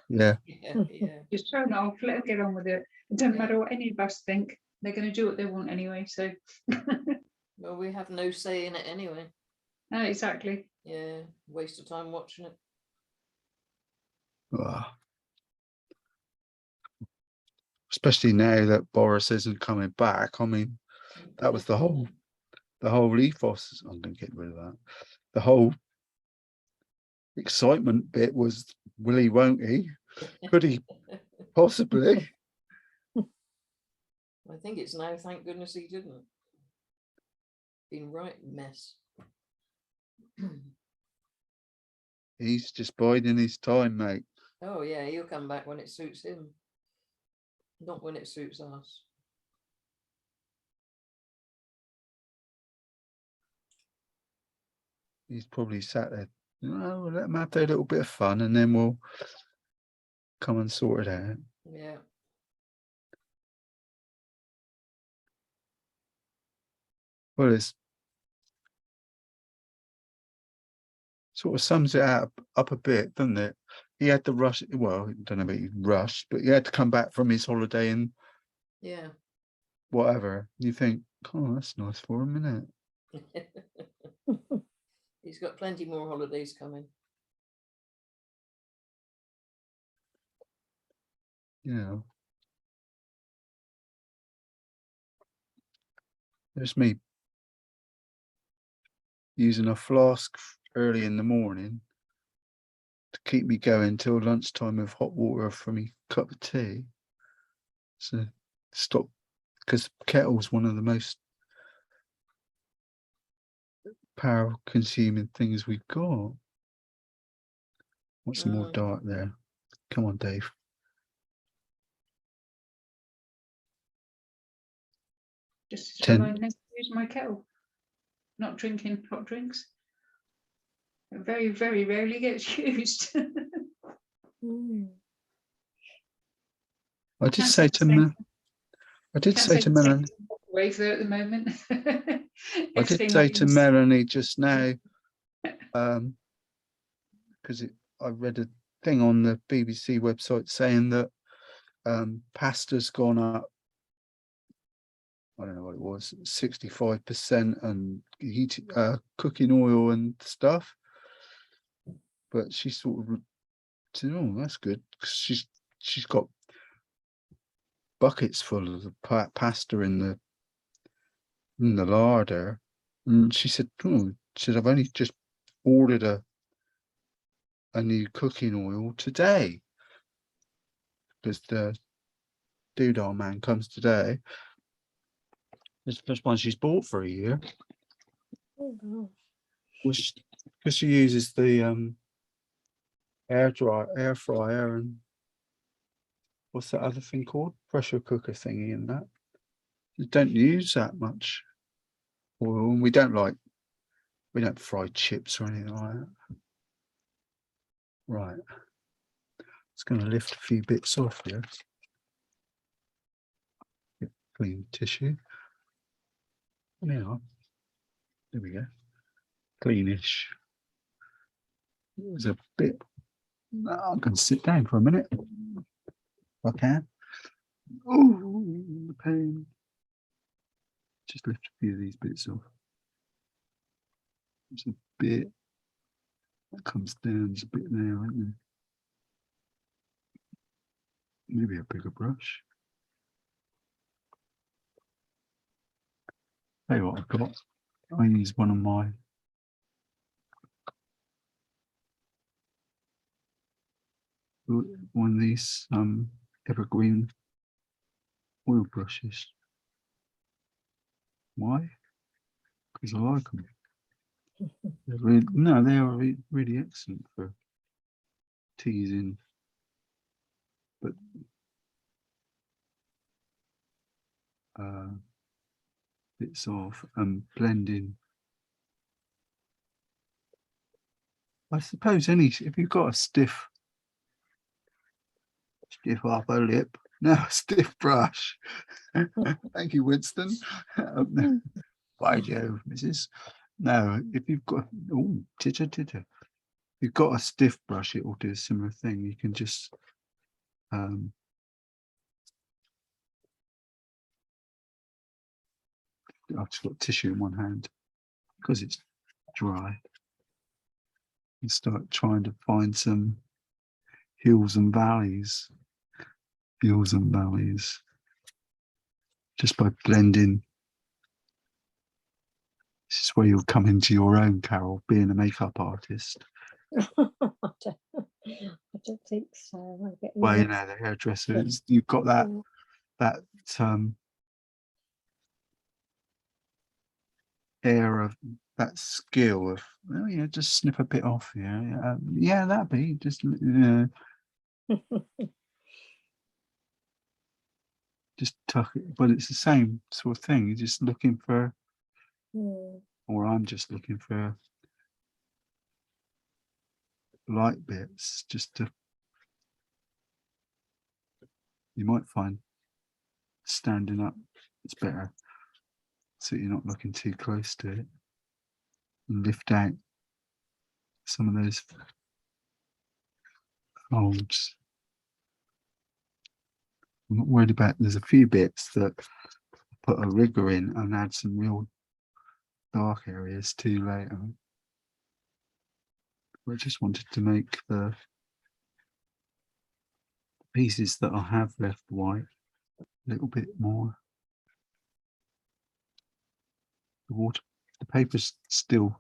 Yeah, Yeah, yeah. Just turn it off. Let them get on with it. It doesn't matter what any of us think. They're going to do what they want anyway. So, Well, we have no say in it anyway. exactly. Yeah, waste of time watching it. especially now that Boris isn't coming back. I mean, that was the whole ethos. I'm going to get rid of that. The whole excitement bit was, will he, won't he? Could he possibly? I think it's now, thank goodness he didn't. Been right mess. He's just biding his time, mate. Oh yeah, he'll come back when it suits him. Not when it suits us. He's probably sat there, oh, let him have their little bit of fun and then we'll come and sort it out. Yeah. Well, it's sort of sums it up a bit, doesn't it? He had to rush, well, I don't know about he rushed, but he had to come back from his holiday and Yeah. whatever. You think, oh, that's nice for him, isn't it? He's got plenty more holidays coming. Yeah. There's me using a flask early in the morning to keep me going till lunchtime with hot water for me cup of tea. So stop, because kettle's one of the most power consuming things we've got. Want some more dark there? Come on, Dave. Just as Ten- well I never use my kettle. Not drinking hot drinks. It very, very rarely gets used. Mm. I did Can't say to the same- I did can't say say to the same Melanie. for the microwave though at the moment. I did Everything say to use- Melanie just now, because I read a thing on the BBC website saying that pasta's gone up. I don't know what it was, 65%, and cooking oil and stuff. But she sort of said, "Oh, that's good." 'Cause she's got buckets full of the pasta in the larder, and she said, "Oh," she said, "I've only just ordered a new cooking oil today because the doodah man comes today. It's the first one she's bought for a year, Oh, gosh. which because she uses the air fryer, and what's that other thing called, pressure cooker thingy, and that you don't use that much oil, and we don't fry chips or anything like that. Right, it's going to lift a few bits off here. Get clean tissue. Now, there we go. Cleanish. There's a bit. I'm going to sit down for a minute. If I can. Oh, the pain. Just lift a few of these bits off. There's a bit that comes down. There's a bit there, isn't there? Maybe a bigger brush. Tell you what I've got. I use one of my these evergreen oil brushes. Why? Because I like them. They're really excellent for teasing, but bits of blending. I suppose if you've got a stiff upper lip, no, stiff brush. Thank you, Winston. By Jove, Mrs. No, if you've got titter. If you've got a stiff brush, it will do a similar thing. You can just I've just got tissue in one hand because it's dry, and start trying to find some hills and valleys just by blending. This is where you'll come into your own, Carol, being a makeup artist. I don't think so. I'm getting Well, you used know, the hairdressers, you've got that to air of that skill of, well, yeah, just snip a bit off. Yeah, that'd be just just tuck it. But it's the same sort of thing. You're just looking for, or I'm just looking for light bits, just to. You might find standing up it's better, so you're not looking too close to it, and lift out some of those folds. I'm not worried about. There's a few bits that put a rigger in and add some real dark areas too later. I just wanted to make the pieces that I have left white a little bit more. The paper's still,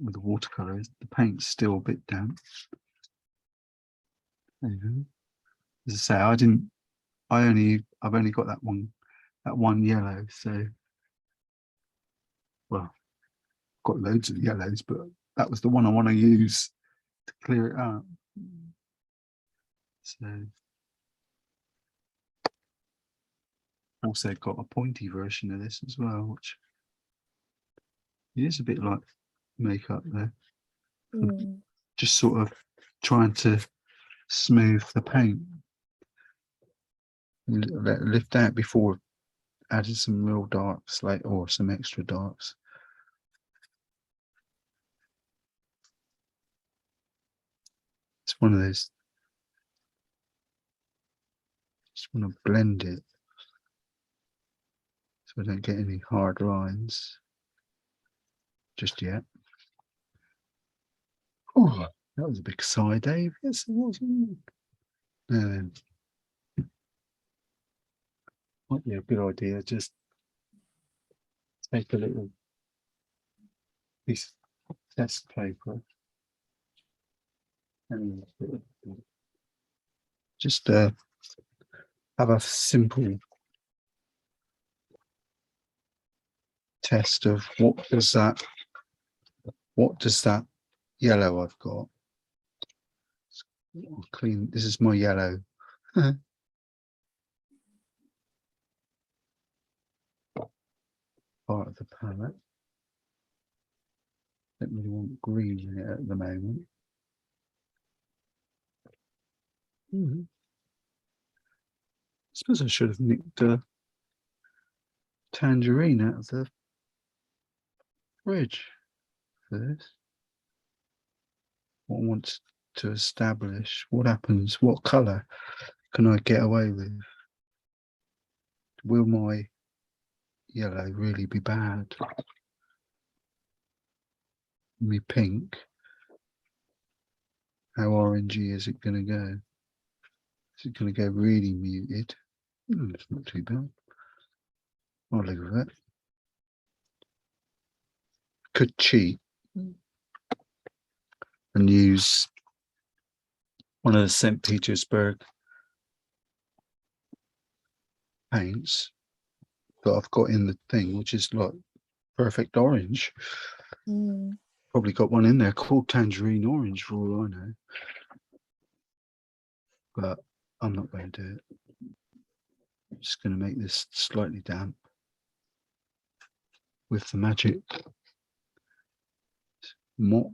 with the watercolor, the paint's still a bit damp. There you go. As I say, I've only got that one yellow, so, well, got loads of yellows, but that was the one I want to use to clear it up. So also got a pointy version of this as well, which is a bit like makeup there. Mm. Just sort of trying to smooth the paint. Let it lift out before adding some real darks, like, or some extra darks. It's one of those. Just want to blend it so I don't get any hard lines just yet. Oh, that was a big sigh, Dave. Yes, it was. Now then, might be a good idea. Just take a little piece of test paper and just have a simple test of what does that yellow I've got. I'll clean. This is my yellow. Part of the palette. Don't really want green in it at the moment. I suppose I should have nicked a tangerine out of the fridge for this. What I want to establish, what happens, what colour can I get away with? Will my yellow really be bad? Me pink, how orangey is it going to go? Is it going to go really muted? It's not too bad. I'll live with it. Could cheat and use one of the St. Petersburg paints that I've got in the thing, which is like perfect orange. Mm. Probably got one in there called Tangerine Orange for all I know. But I'm not going to do it. I'm just going to make this slightly damp with the magic mop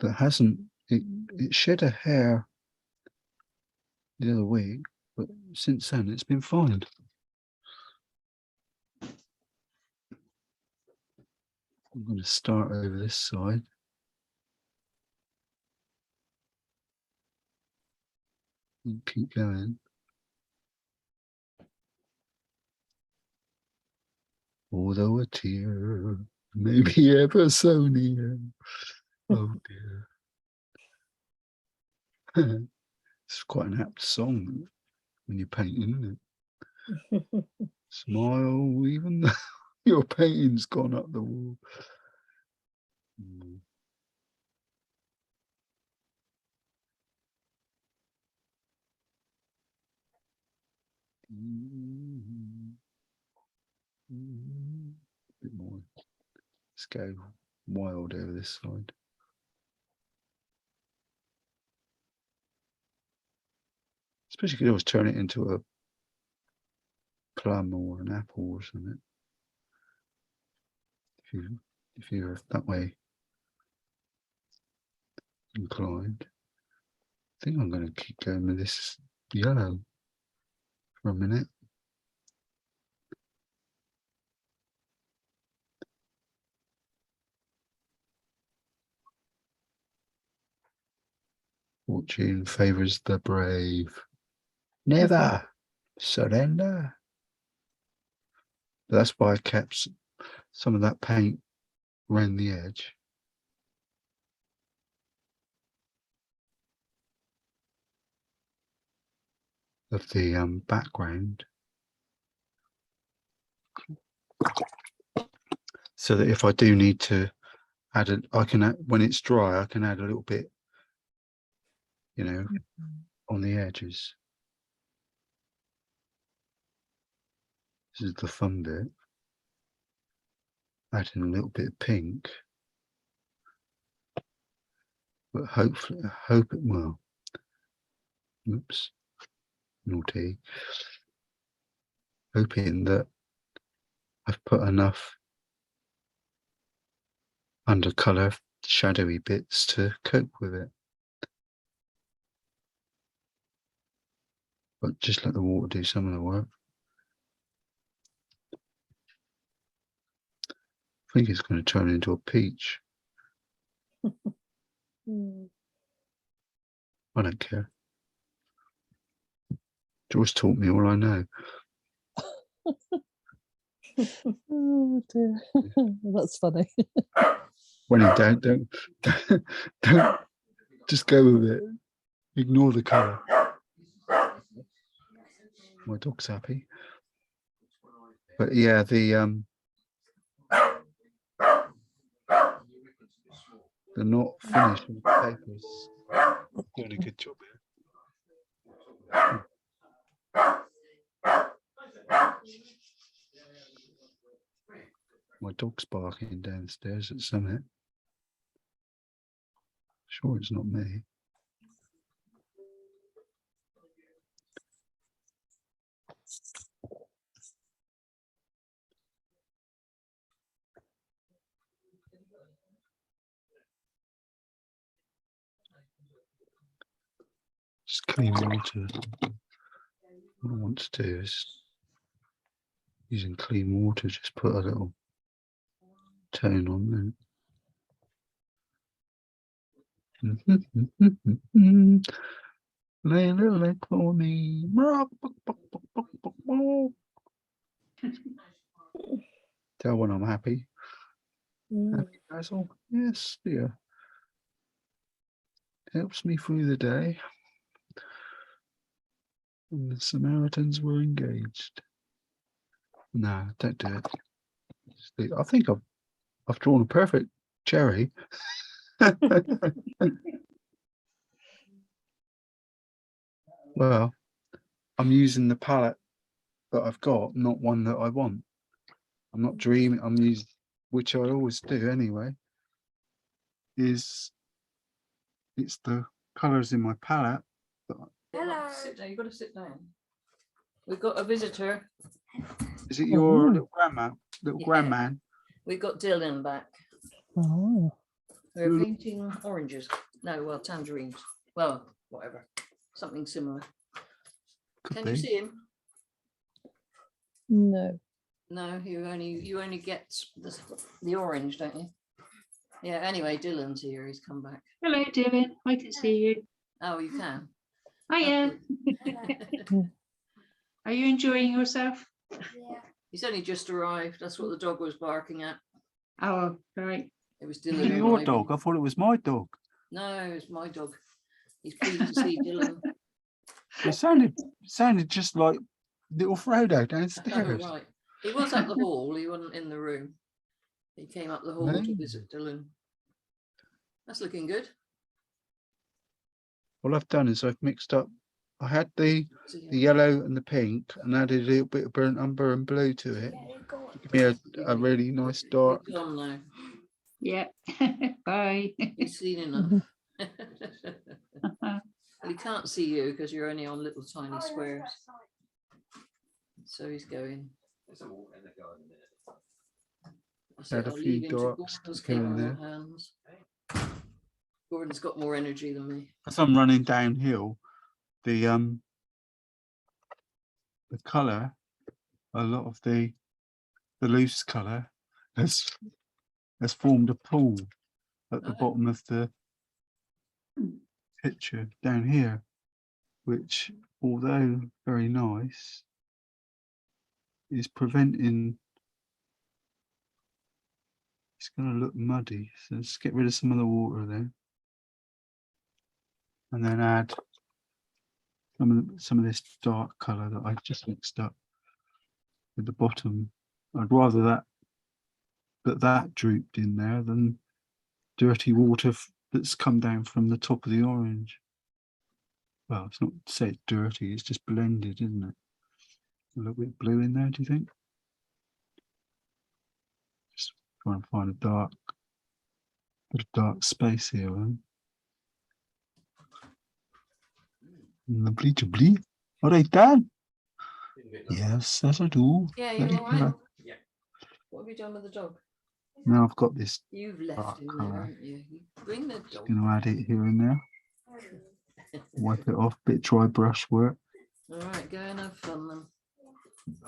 that hasn't, it shed a hair the other week, but since then it's been fine. I'm going to start over this side. And keep going. Although a tear may be ever so near. Oh dear. It's quite an apt song when you're painting, isn't it? Smile even though your painting's gone up the wall. A bit more. Let's go wild over this side. Suppose you could always turn it into a plum or an apple or something. If you're that way inclined. I think I'm going to keep going with this yellow for a minute. Fortune favours the brave. Never surrender. But that's why I kept some of that paint around the edge. Of the background, so that if I do need to add it, I can add, when it's dry, I can add a little bit, you know, on the edges. This is the fun bit. Adding a little bit of pink, but hopefully, I hope it will. Oops, naughty, hoping that I've put enough undercolour shadowy bits to cope with it. But just let the water do some of the work. I think it's going to turn into a peach. Mm. I don't care. Joyce taught me all I know. Oh dear. That's funny. When in doubt, don't just go with it. Ignore the colour. My dog's happy. But yeah, the not finished with the papers. Doing a good job here. My dog's barking downstairs at something. Sure, it's not me. Just clean water. What I want to do is, using clean water, just put a little tone on there. Lay a little egg for me. Tell when I'm happy. Mm. Happy, Basil? Yes, dear. Helps me through the day. And the Samaritans were engaged. No, don't do it. I think I've drawn a perfect cherry. Well, I'm using the palette that I've got, not one that I want. I'm not dreaming. I'm using, which I always do anyway. It's the colours in my palette. Hello. Sit down. You've got to sit down. We've got a visitor. Is it your Oh. little grandma, little Yeah. grandman? We've got Dylan back. Oh. We're Ooh. painting oranges. No, well, tangerines. Well, whatever. Something similar. Could Can be. you see him? No. No, you only get the orange, don't you? Yeah. Anyway, Dylan's here. He's come back. Hello, Dylan. I can see you. Oh, you can. Hiya. Are you enjoying yourself? He's only just arrived. That's what the dog was barking at. Oh, right. It was Is it Dylan. your arriving. dog? I thought it was my dog. No, it's my dog. He's pleased to see Dylan. It sounded just like little Frodo Oh, downstairs. right. He was up the hall. He wasn't in the room. He came up the hall to No. visit Dylan. That's looking good. All I've done is I've mixed up. I had the So, yeah. yellow and the pink, and added a little bit of burnt umber and blue to it. Give me a really nice dark. He's gone now. Yeah. Bye. He's seen enough. Well, he can't see you because you're only on little tiny squares. So he's going. I said, Add a I'll few leave him to darks Gordon's here and capable there. hands. Gordon's got more energy than me. As I'm running downhill, the colour, a lot of the loose colour has formed a pool at the Oh. bottom of the picture down here, which, although very nice, is preventing. It's going to look muddy, so let's get rid of some of the water there, and then add some of this dark colour that I've just mixed up with the bottom. I'd rather that drooped in there than dirty water that's come down from the top of the orange. Well, it's not to say it's dirty, it's just blended, isn't it? A little bit of blue in there, do you think? Just try and find a bit of dark space here. And the bleach blue. Are they done? Been a bit like- Yes, as I do. Yeah, Very you're all right. clever. What have you done with the dog? Now I've got this. You've left him there, Watercolor. haven't you? You bring the Just dog. going to add it here and there. Wipe it off. Bit dry brush work. All right, go and have fun then.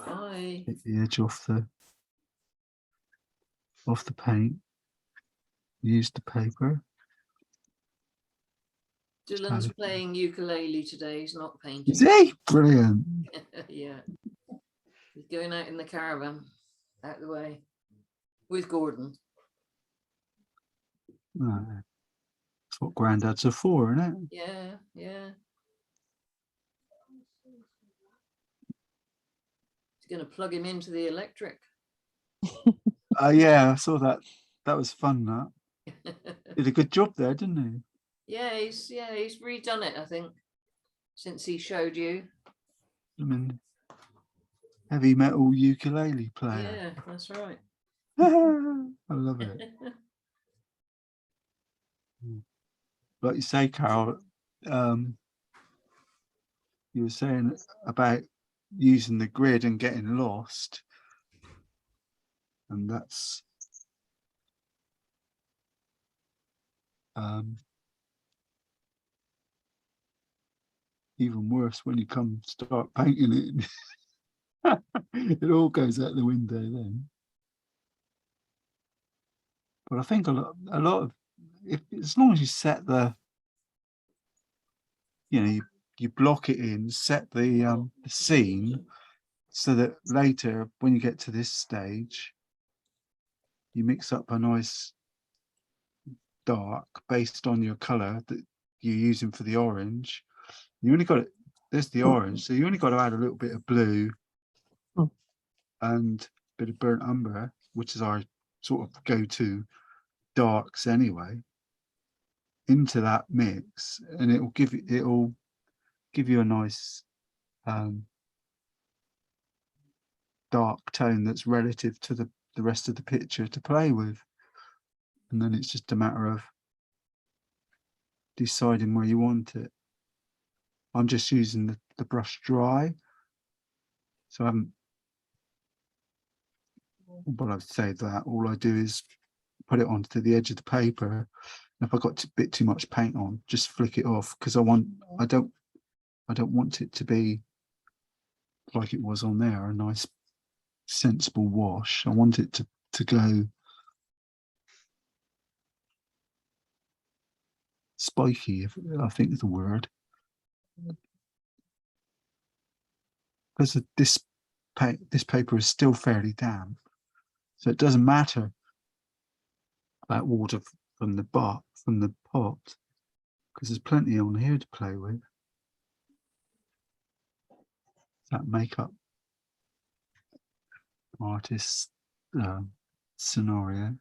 Bye. Get the edge off the paint. Use the paper. Dylan's add it. playing ukulele today. He's not painting. See? Brilliant. Yeah. He's going out in the caravan, out the way, with Gordon. Right. That's what granddads are for, isn't it? Yeah, yeah. He's going to plug him into the electric. Yeah, I saw that. That was fun. That did a good job there, didn't Yeah, he's redone it, I think, since he showed you. he? I mean, heavy metal ukulele player. Yeah, that's right. I love it. Like you say, Carol, you were saying about using the grid and getting lost, and that's even worse when you come start painting it. It all goes out the window then. But I think a lot of, if as long as you set the, you block it in, set the scene, so that later when you get to this stage, you mix up a nice dark based on your color that you're using for the orange. You only got it. There's the orange, so you only got to add a little bit of blue and a bit of burnt umber, which is our sort of go-to darks anyway, into that mix, and it'll give you a nice dark tone that's relative to the rest of the picture to play with. And then it's just a matter of deciding where you want it. I'm just using the brush dry, so I haven't, but I've saved that. All I do is put it onto the edge of the paper, and if I got a bit too much paint on, just flick it off, because I don't want it to be like it was on there, a nice sensible wash. I want it to go spiky, if I think is the word, because this paper is still fairly damp, so it doesn't matter about water from the pot, because there's plenty on here to play with. That makeup artist scenario.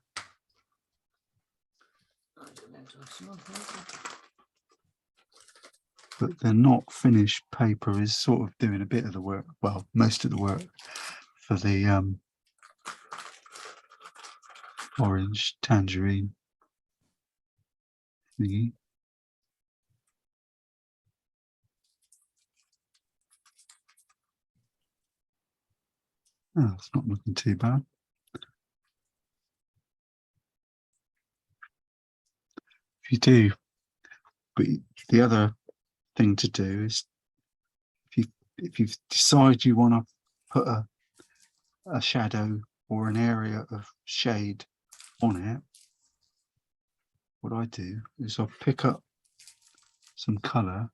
But the not finished paper is sort of doing a bit of the work, well, most of the work for the orange tangerine thingy. Oh, it's not looking too bad. If you do, but the other thing to do is, if you decide you want to put a shadow or an area of shade on it, what I do is I'll pick up some colour.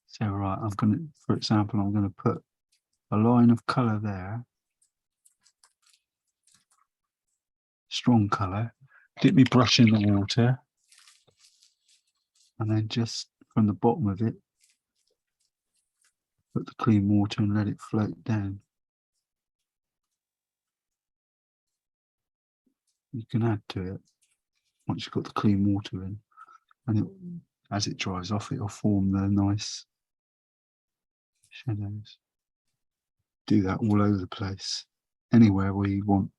Say, right, I'm going to, for example, I'm going to put a line of colour there, strong colour, dip my brush in the water, and then just from the bottom of it, put the clean water and let it float down. You can add to it once you've got the clean water in, and as it dries off, it'll form the nice shadows. Do that all over the place, anywhere where you want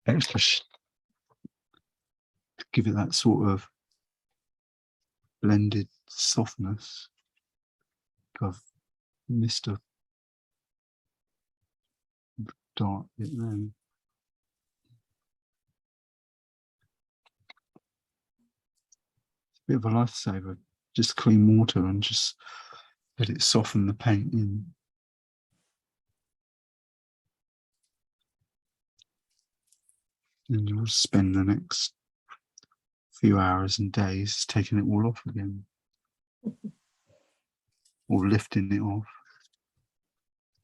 extra to give it that sort of blended softness. I've missed a dot it then. It's a bit of a lifesaver. Just clean water and just let it soften the paint in. And you'll spend the next few hours and days taking it all off again. Or lifting it off.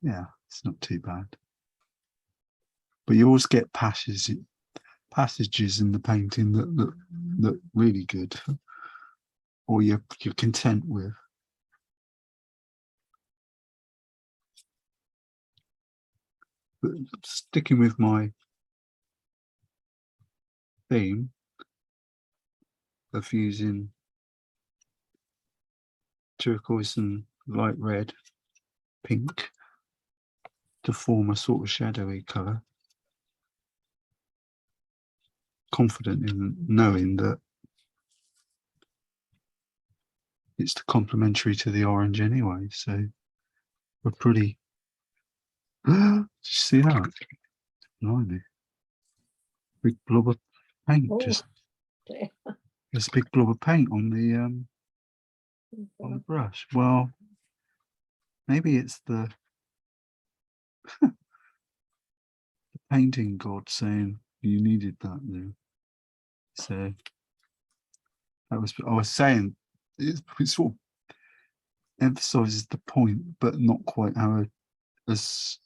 Yeah, it's not too bad. But you always get passages in the painting that look really good, or you're content with. But sticking with my theme of using turquoise and light red, pink to form a sort of shadowy colour. Confident in knowing that it's complementary to the orange anyway, so we're pretty. Did you see that? Blimey. Big blob of paint. Oh, Just dear. there's a big blob of paint on the brush. Well, maybe it's the painting god saying you needed that now. So that was I was saying it sort of emphasizes the point, but not quite how as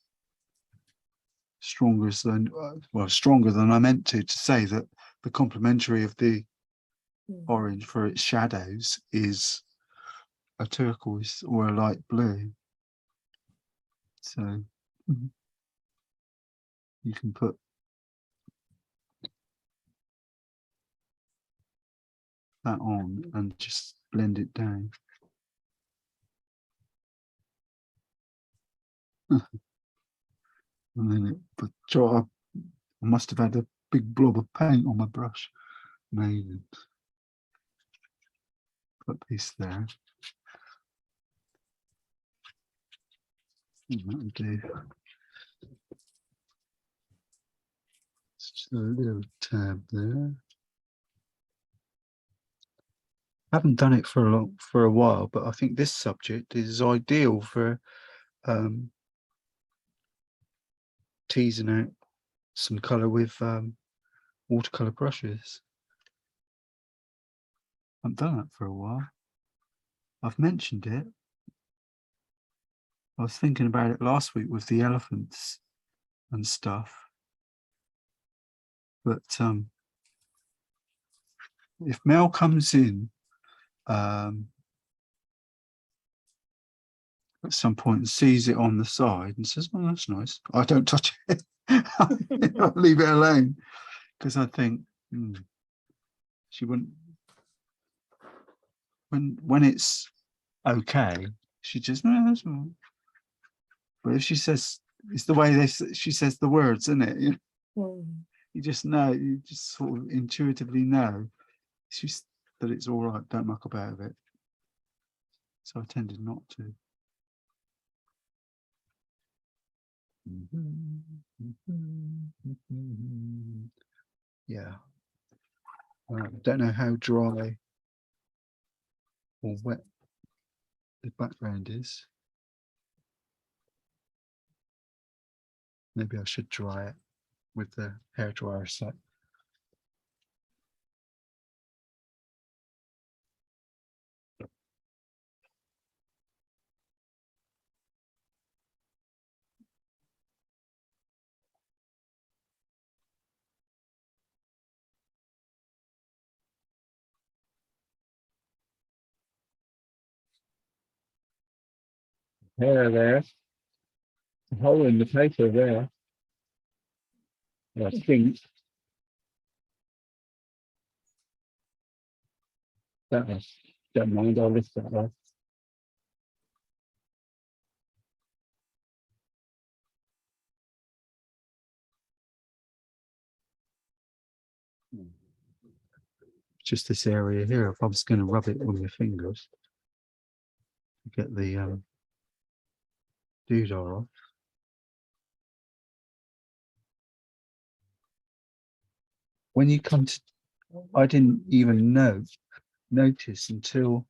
stronger than I meant to say that the complementary of the orange for its shadows is a turquoise or a light blue. So you can put that on and just blend it down. And then I must have had a big blob of paint on my brush. Amazing. Put this there. That'll do. Just a little tab there. I haven't done it for a while, but I think this subject is ideal for teasing out some colour with watercolour brushes. I haven't done that for a while. I've mentioned it. I was thinking about it last week with the elephants and stuff. But if Mel comes in at some point and sees it on the side and says, "Oh, that's nice," I don't touch it. I'll leave it alone because I think she wouldn't. When it's okay, she just no, that's all right. But if she says it's the way she says the words, isn't it? You just know, you just sort of intuitively know that it's all right. Don't muck about with it. So I tended not to. Yeah. Don't know how dry or wet the background is. Maybe I should dry it with the hairdryer set. Hair there, a hole in the paper there. I think that was, don't mind, I'll lift that off. Just this area here, if I was going to rub it with my fingers, get the doodah off. When you come to, I didn't even notice until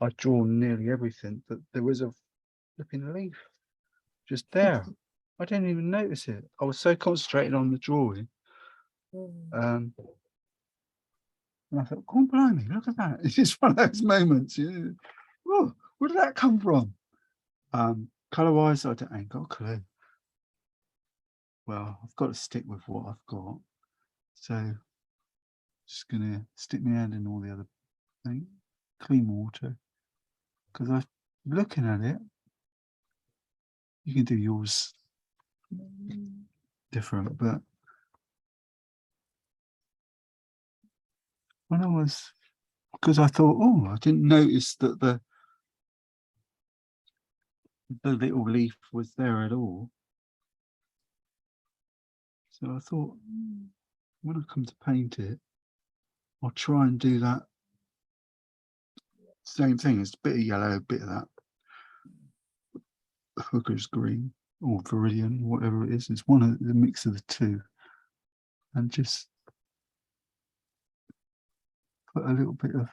I'd drawn nearly everything that there was a flipping leaf just there. I didn't even notice it. I was so concentrated on the drawing. And I thought, oh, blimey, look at that. It's just one of those moments. Oh, where did that come from? Colour wise, I ain't got a clue. Well, I've got to stick with what I've got. So just gonna stick my hand in all the other thing, clean water. Because I'm looking at it, you can do yours different, but when I was, because I thought, oh, I didn't notice that the little leaf was there at all. So I thought, when I come to paint it, I'll try and do that same thing. It's a bit of yellow, a bit of that hooker's green or viridian, whatever it is. It's one of the mix of the two, and just put a little bit of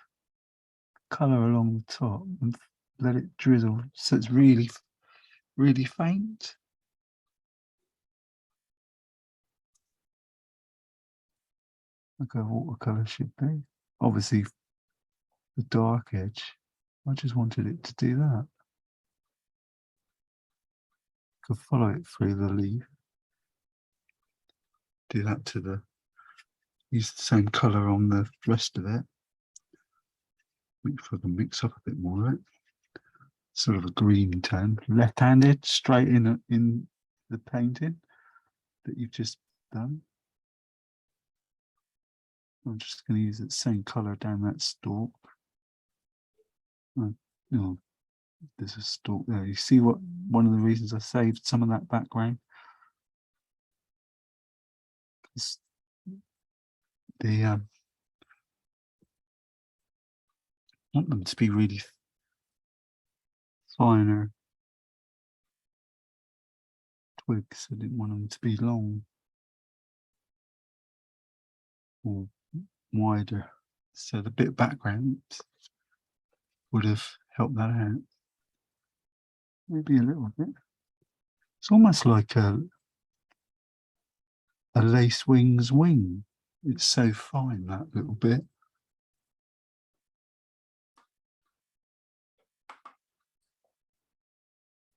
colour along the top and let it drizzle so it's really, really faint. Like a watercolour should be. Obviously, the dark edge, I just wanted it to do that. Could follow it through the leaf. Do that to the, use the same colour on the rest of it. Make sure I can mix up a bit more of it. Sort of a green tone, left-handed, straight in the painting that you've just done. I'm just going to use the same colour down that stalk. There's a stalk there. You see what one of the reasons I saved some of that background? It's the want them to be really finer twigs. I didn't want them to be long or wider. So the bit of background would have helped that out. Maybe a little bit. It's almost like a lace wing's wing. It's so fine, that little bit.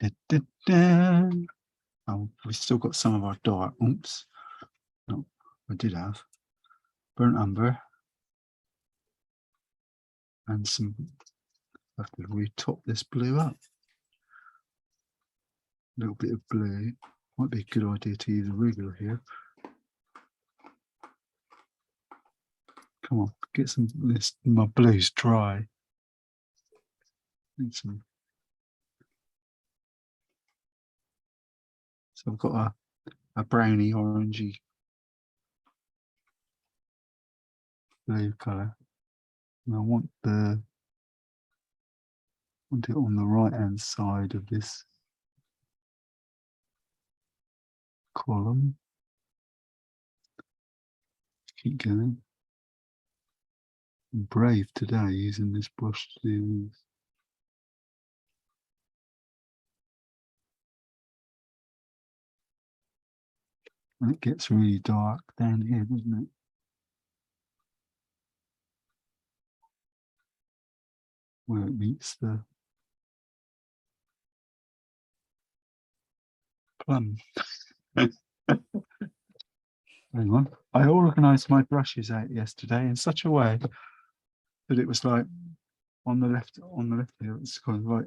Da, da, da. Oh, we've still got some of our dark. Oops. No, I did have burnt umber and some. I have to retop this blue up. A little bit of blue. Might be a good idea to use a regular here. Come on, get some. This my blue's dry. Need some. So I've got a browny orangey blue colour, and I want it on the right hand side of this column. Keep going. I'm brave today using this brush to do this. And it gets really dark down here, doesn't it? Where it meets the plum. Hang on. I organised my brushes out yesterday in such a way that it was like on the left here, it's kind of like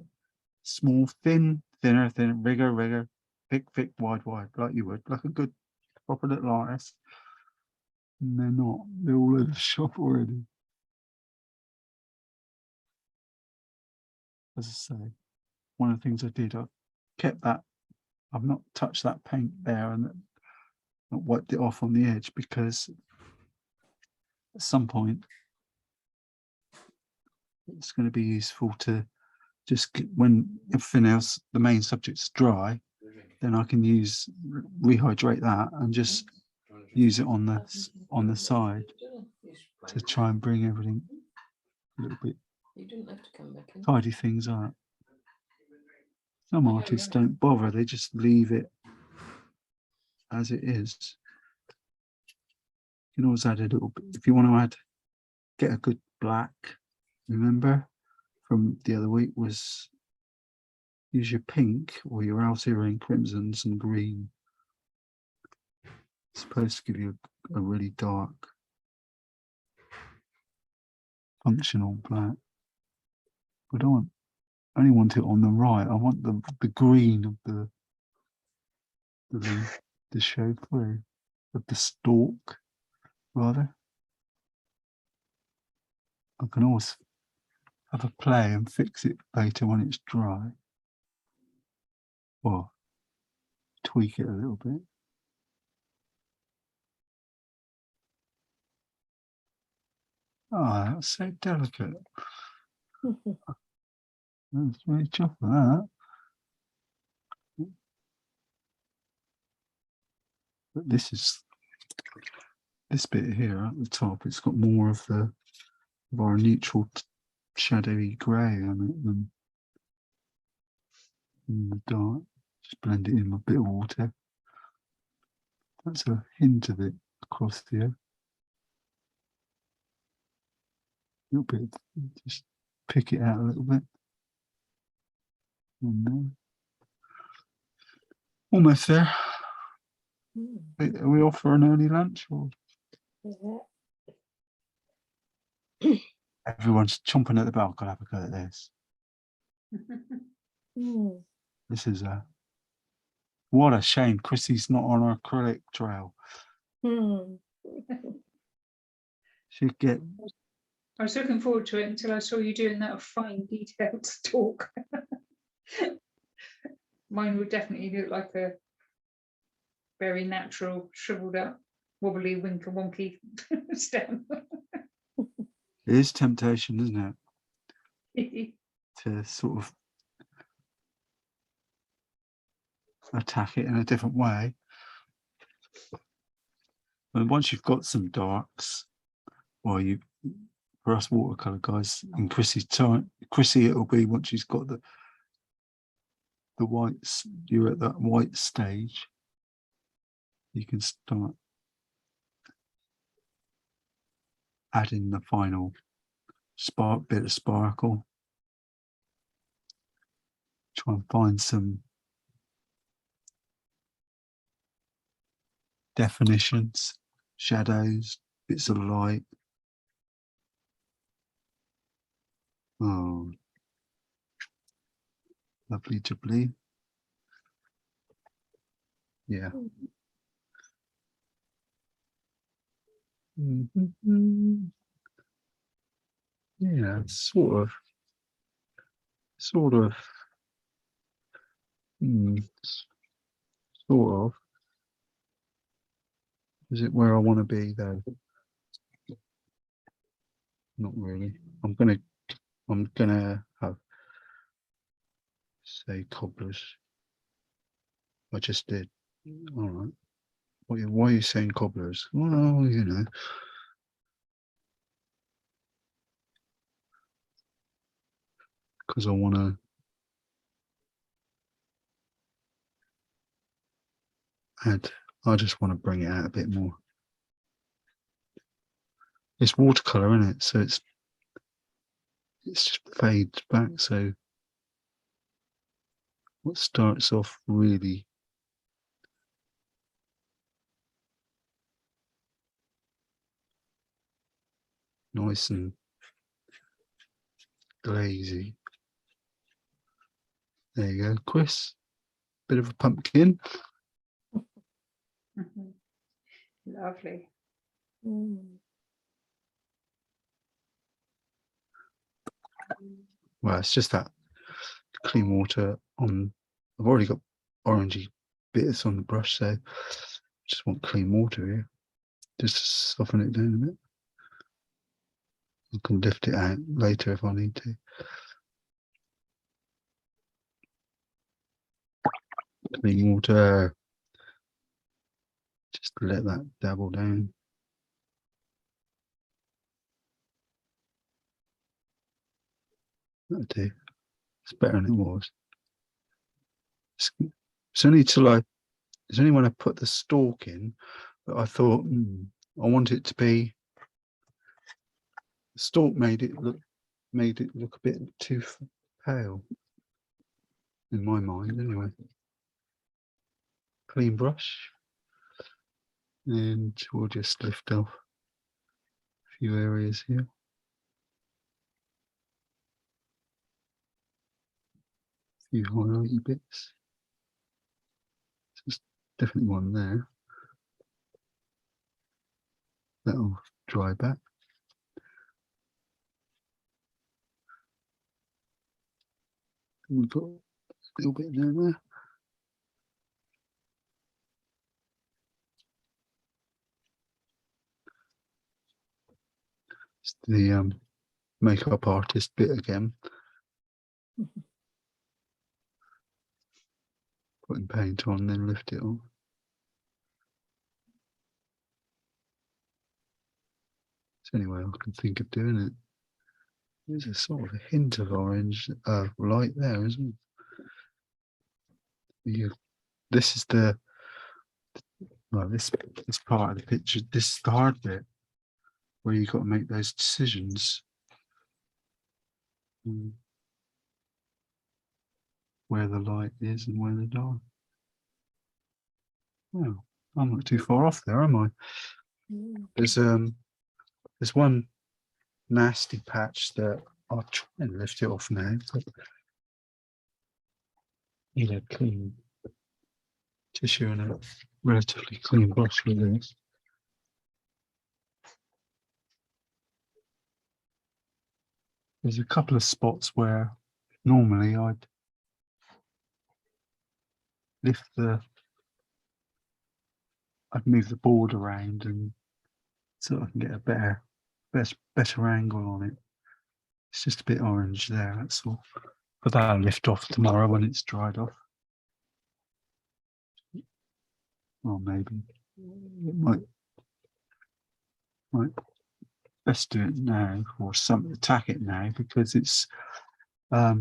small, thin, thinner, thinner, bigger, thick, wide, like you would, like a good proper little artist. And they're not. They're all over the shop already. As I say, one of the things I did, I kept that. I've not touched that paint there and not wiped it off on the edge because at some point it's going to be useful to when everything else, the main subject's dry, then I can rehydrate that and just use it on the side to try and bring everything a little bit, You didn't have to come back in. tidy things up. Some artists don't bother, they just leave it as it is. You can always add a little bit, if you want to get a good black, remember from the other week, was use your pink or your Algerian crimsons and green. It's supposed to give you a really dark, functional black. But I only want it on the right. I want the green of the leaf to show through, of the stalk, rather. I can always have a play and fix it later when it's dry. Or tweak it a little bit. Oh, that's so delicate. That's really chocolate, that. But this bit here at the top, it's got more of our neutral shadowy grey on it than in the dark. Just blend it in with a bit of water. That's a hint of it across here. A little bit, just pick it out a little bit. And then, almost there. Are we off for an early lunch? Or? Everyone's chomping at the bit. I've got to have a go at this. This is what a shame. Chrissy's not on her acrylic trail. She'd get. I was looking forward to it until I saw you doing that fine detailed stalk. Mine would definitely look like a very natural, shriveled up, wobbly, wonky stem. It is temptation, isn't it? To sort of attack it in a different way. And once you've got some darks, or for us watercolor guys, in Chrissy, it'll be once she's got the whites, you're at that white stage, you can start adding the final bit of sparkle. Try and find some definitions, shadows, bits of light. Oh, lovely jubbly. Yeah. Yeah, sort of. Sort of. Is it where I want to be though? Not really. I'm gonna have, say, cobblers. I just did. All right. Why are you saying cobblers? Well, you know. Because I want to I just want to bring it out a bit more. It's watercolor, isn't it? So it's just fades back. So what starts off really nice and glazy. There you go, Chris. Bit of a pumpkin. Lovely. Well, it's just that clean water on. I've already got orangey bits on the brush, so just want clean water here, just to soften it down a bit. I can lift it out later if I need to. clean water. Just let that dabble down. That'll do. It's better than it was. It's only it's only when I put the stalk in that I thought, I want it to be. The stalk made it look a bit too pale in my mind, anyway. Clean brush, and we'll just lift off a few areas here. A few highlighty bits. There's definitely one there. That'll dry back. We've got a little bit down there. It's the makeup artist bit again. Putting paint on, then lift it off. It's the only way I can think of doing it. There's a sort of a hint of orange light there, isn't it? This is the this part of the picture. This is the hard bit where you've got to make those decisions. Where the light is and where the dark. Well, I'm not too far off there, am I? There's one nasty patch that I'll try and lift it off now. Need a clean tissue and a relatively clean brush with this. There's a couple of spots where normally I'd I'd move the board around and so I can get a better angle on it. It's just a bit orange there, that's all. But that'll lift off tomorrow when it's dried off. Or maybe it might best do it now, or attack it now, because it's I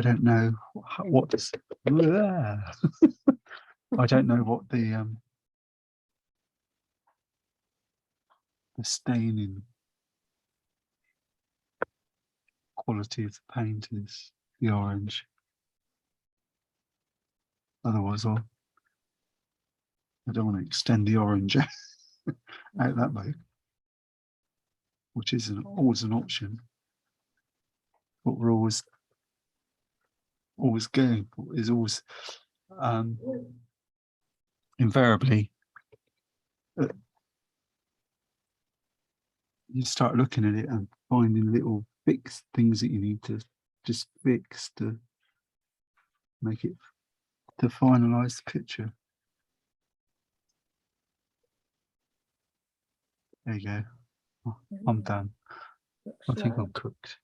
don't know what this I don't know what the staining quality of the paint is, the orange. Otherwise I don't want to extend the orange out that way, which is always an option. What we're always going for is always invariably you start looking at it and finding little fixed things that you need to just fix to make it, to finalize the picture. There you go. Oh, I'm done. I think I'm cooked.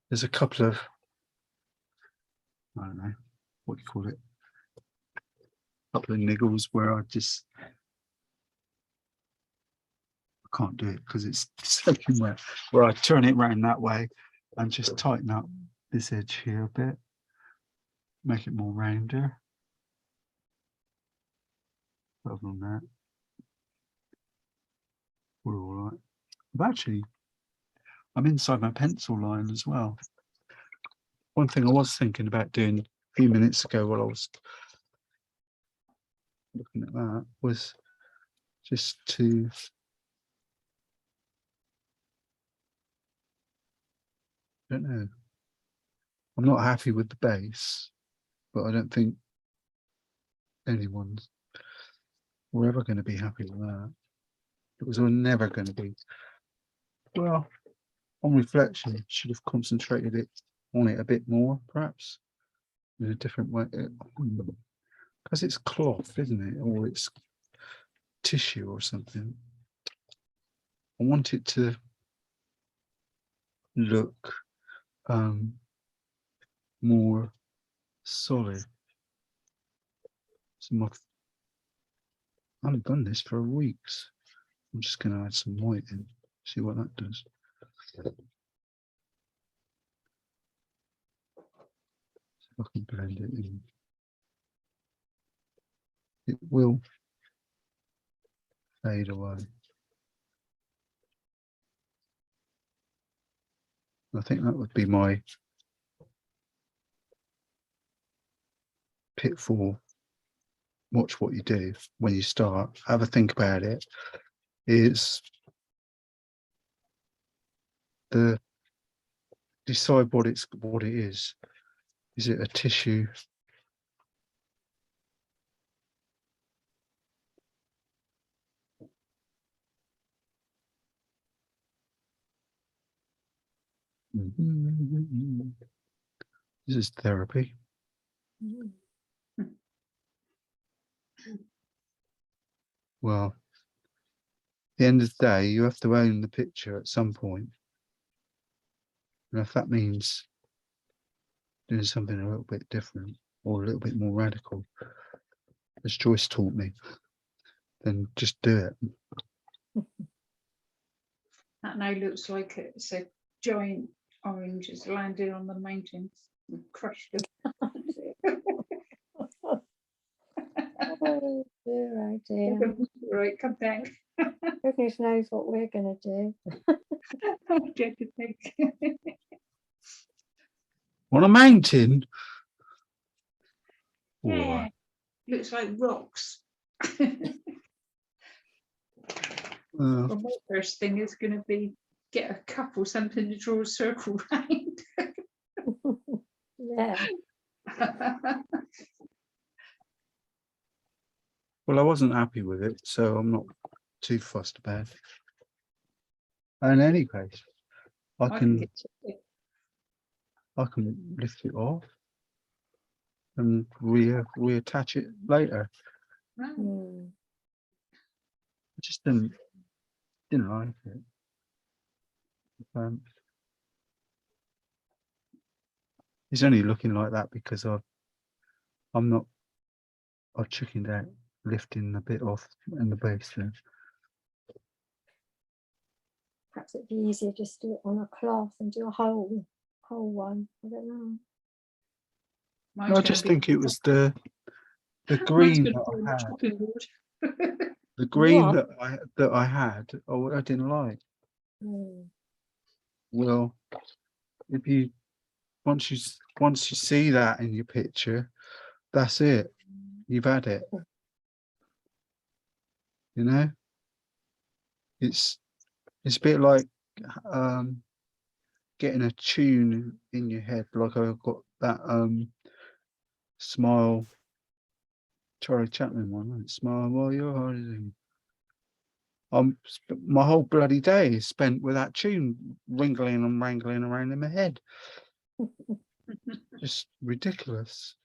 There's a couple of, I don't know, what do you call it? A couple of niggles where I can't do it because it's soaking wet, where I turn it around that way and just tighten up this edge here a bit, make it more rounder. Other than that, we're all right. I'm inside my pencil line as well. One thing I was thinking about doing a few minutes ago while I was looking at that was just to I don't know. I'm not happy with the base, but I don't think we're ever going to be happy with that. Because we're never going to be. Well, on reflection, should have concentrated on it a bit more, perhaps, in a different way. Because it's cloth, isn't it? Or it's tissue or something. I want it to look more solid. So I haven't done this for weeks. I'm just going to add some white in, see what that does. I can blend it in. It will fade away. I think that would be my pitfall. Watch what you do when you start. Have a think about it. Is decide what it is. Is it a tissue? This is therapy. Mm. Well, at the end of the day, you have to own the picture at some point. And if that means doing something a little bit different or a little bit more radical, as Joyce taught me, then just do it. That now looks like it's a giant orange has landed on the mountains and crushed them. Oh dear, oh dear. Right, come down. Goodness knows what we're going to do. I dread to think. On a mountain. All Yeah, right. looks like rocks. Uh, Well, my first thing is going to be get a cup or something to draw a circle round. Yeah. well, I wasn't happy with it, so I'm not too fussed about it. In any case, I I can think it's lift it off and reattach it later. Mm. I just didn't like it. It's only looking like that because I've chickened out lifting the bit off in the base there. Perhaps it'd be easier just do it on a cloth and do a whole one. I don't know. mine's I gonna just be- think it was the mine's green gonna that be on I the had. chopping board. The green What? that I had, I didn't like. Mm. Well, if you once you see that in your picture, that's it. You've had it. You know, it's a bit like getting a tune in your head. Like I've got that smile, Charlie Chaplin one. Right? Smile while your heart is in. My whole bloody day is spent with that tune ringling and wrangling around in my head. Just ridiculous.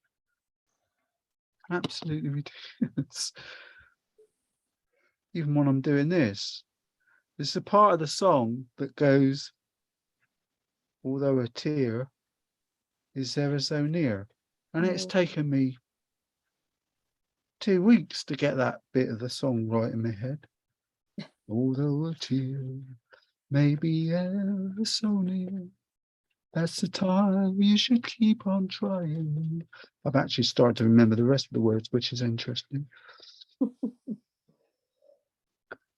Absolutely ridiculous. Even when I'm doing this, there's a part of the song that goes, although a tear is ever so near. And it's taken me 2 weeks to get that bit of the song right in my head. Although a tear may be ever so near, that's the time you should keep on trying. I've actually started to remember the rest of the words, which is interesting.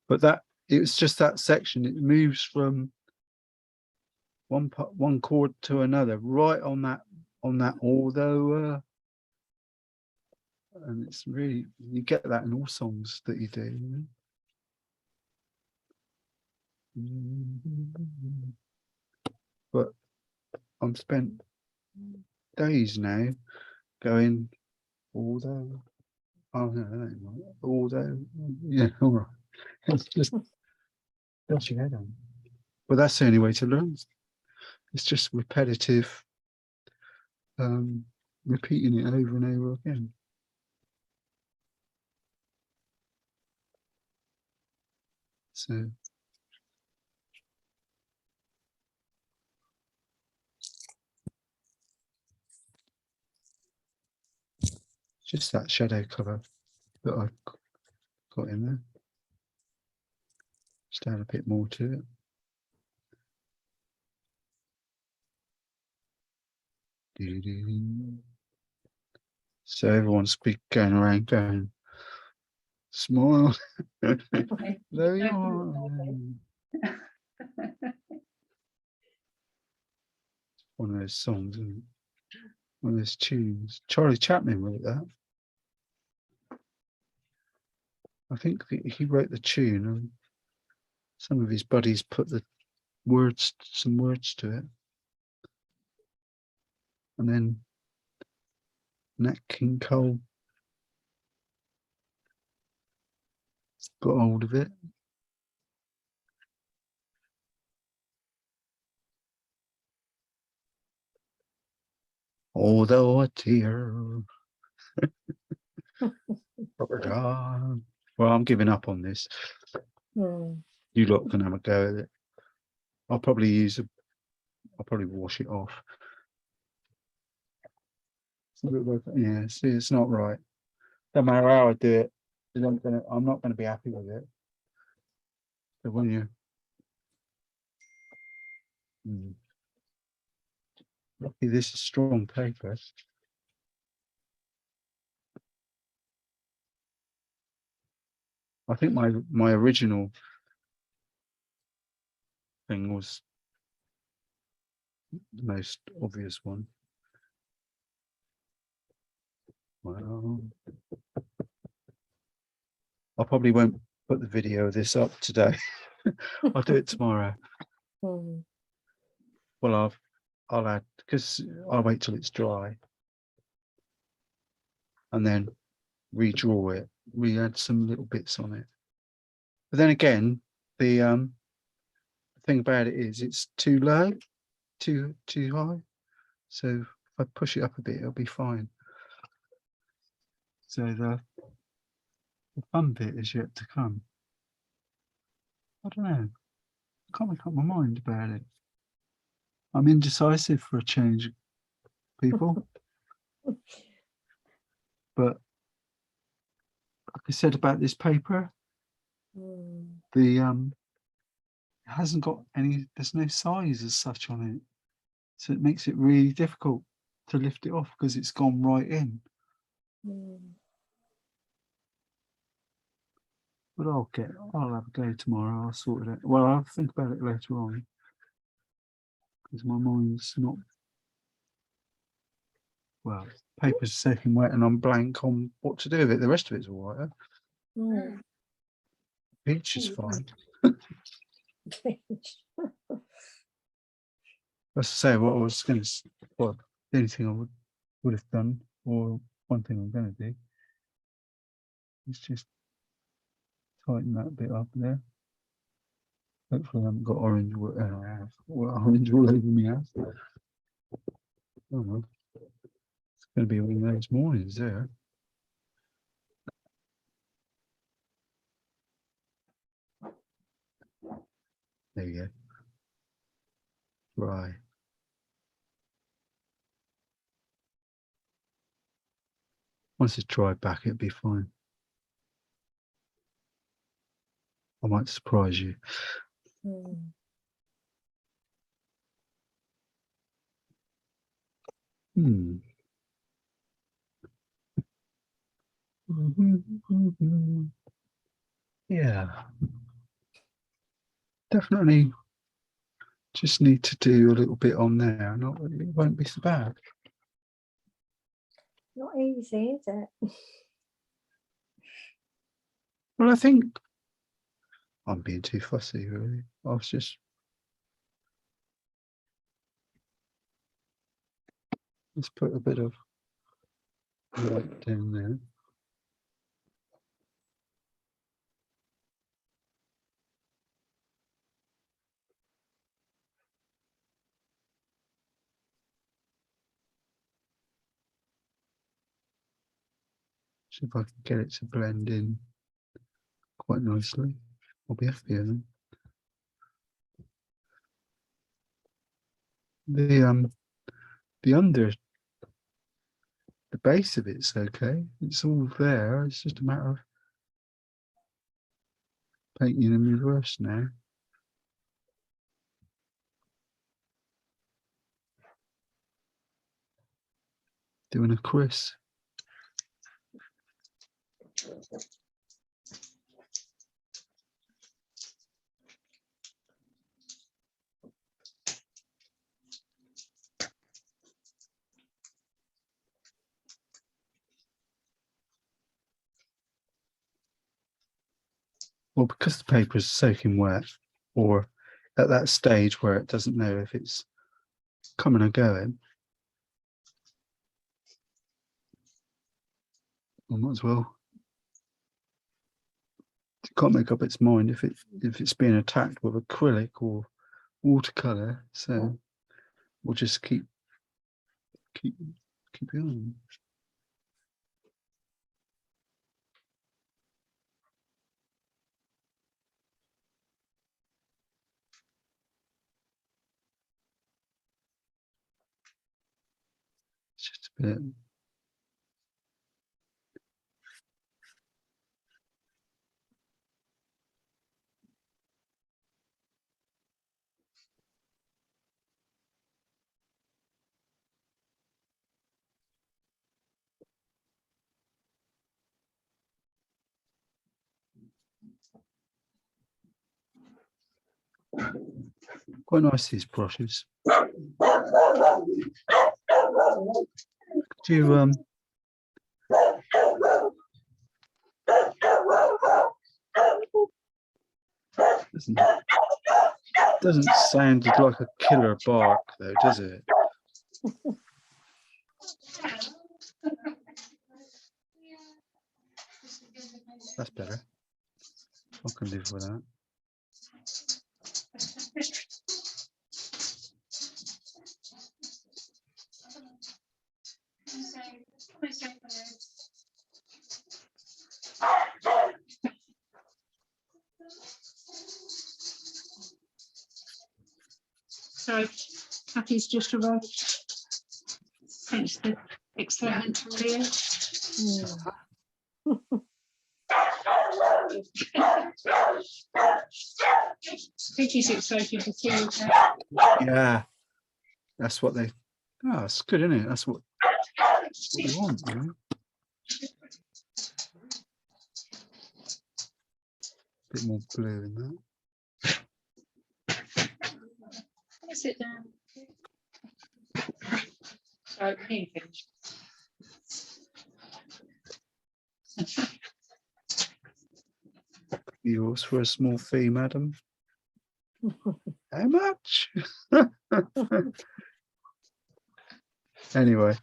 But it was just that section. It moves from one chord to another, right on that although, and it's really, you get that in all songs that you do. But I'm spent days now going, although, oh no, that ain't right. Although, yeah, all right. It's just, that's your head on. But that's the only way to learn. It's just repetitive, repeating it over and over again. So just that shadow colour that I've got in there. Just add a bit more to it. Doo-doo. So everyone's big going around going, smile. There you are. One of those songs, isn't it? One of those tunes. Charlie Chaplin wrote that. I think that he wrote the tune and some of his buddies put the words, some words to it. And then Nat King Cole got hold of it. Although a tear. Well, I'm giving up on this. Hmm. You lot can have a go at it. I'll probably wash it off. Yeah, see, it's not right. No matter how I do it, I'm not gonna be happy with it. So when you lucky this is strong paper. I think my original thing was the most obvious one. Well, I probably won't put the video of this up today. I'll do it tomorrow. Hmm. Well, I'll add, because I'll wait till it's dry and then redraw it, re-add some little bits on it. But then again, the thing about it is it's too low, too high. So if I push it up a bit, it'll be fine. So the fun bit is yet to come. I don't know. I can't make up my mind about it. I'm indecisive for a change, people. But like I said about this paper, Hmm. the it hasn't got any, there's no size as such on it. So it makes it really difficult to lift it off because it's gone right in. Hmm. But I'll have a go tomorrow. I'll sort it out. Well, I'll think about it later on because my mind's not, well, paper's soaking wet and I'm blank on what to do with it. The rest of it's all right. Hmm. Peach is fine. As I say, what I was going to, well, the only thing I would have done, or one thing I'm going to do, is just tighten that bit up there. Hopefully I haven't got orange, orange all over me house. Oh well. It's going to be one of those mornings there. There you go. Right. Once it's dried back, it'll be fine. I might surprise you. Hmm. Yeah. Definitely just need to do a little bit on there. It won't be so bad. Not easy, is it? Well, I think I'm being too fussy, really. I was just, let's put a bit of white down there. See if I can get it to blend in quite nicely. I'll be happy then. The base of it's okay. It's all there. It's just a matter of painting in reverse now. Doing a Chris. Well, because the paper is soaking wet, or at that stage where it doesn't know if it's coming or going, I might as well. It can't make up its mind if it's being attacked with acrylic or watercolor. So we'll just keep going. It's just a bit. Quite nice, these brushes. Could you doesn't sound like a killer bark though, does it? That's better. I can live with that. So Kathy's just arrived. Hence the excitement from Leah. I think he's excited to see you. Yeah, that's what they. Oh, it's good, isn't it? That's what you want, you know? Bit more blue in that. Sit down. So here you go. Yours for a small fee, madam. How much? Anyway,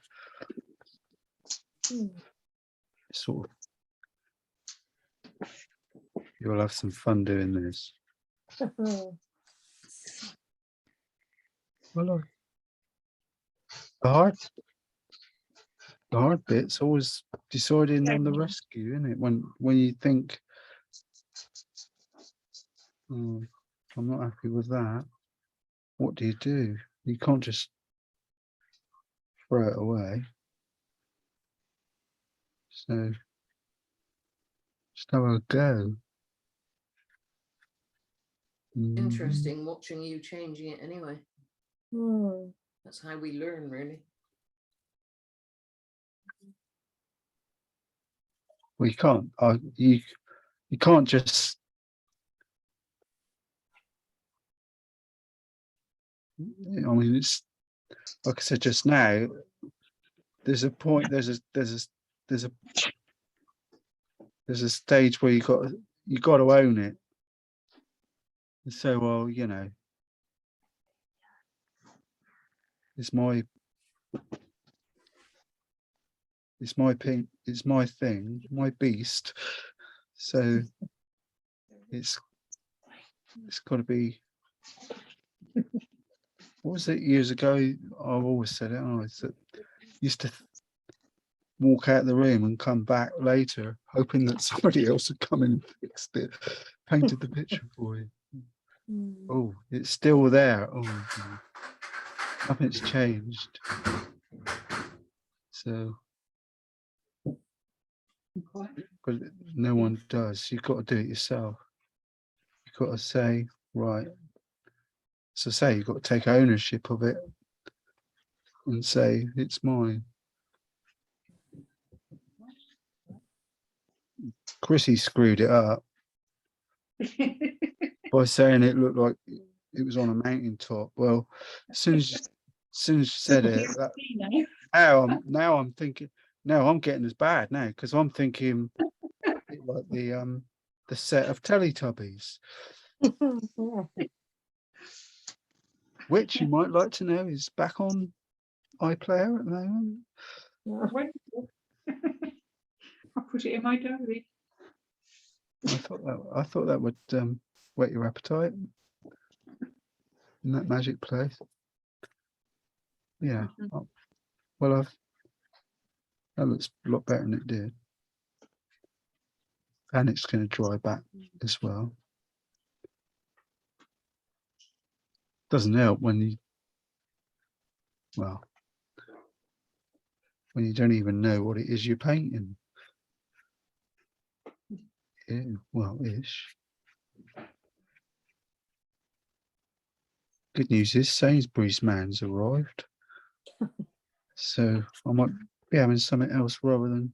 sort of. You'll have some fun doing this. Well, the hard bit's always deciding on the rescue, isn't it? When you think, oh, I'm not happy with that. What do? You can't just throw it away. So just have a go. Interesting watching you changing it anyway. That's how we learn, really. Well, you can't. You can't just. I mean, it's like I said just now. There's a point. There's a stage where you got to own it. And so, well, you know, it's my thing, my beast. So it's got to be. What was it years ago? I've always said it. I used to walk out of the room and come back later, hoping that somebody else had come in and fixed it, painted the picture for you. Oh, it's still there. Oh, nothing's changed. So because no one does. You've got to do it yourself. You've got to say, right. So say you've got to take ownership of it and say it's mine. Chrissy screwed it up by saying it looked like it was on a mountaintop. Well, as soon as you said it, now I'm thinking, no, I'm getting as bad now because I'm thinking like the set of Teletubbies, Yeah. which you might like to know is back on iPlayer at the moment. Wonderful. I'll put it in my diary. I thought that would whet your appetite in that magic place. Yeah. Well, that looks a lot better than it did. And it's going to dry back as well. Doesn't help when you, well, when you don't even know what it is you're painting. Yeah, well, ish. Good news is Sainsbury's man's arrived. So I might be having something else rather than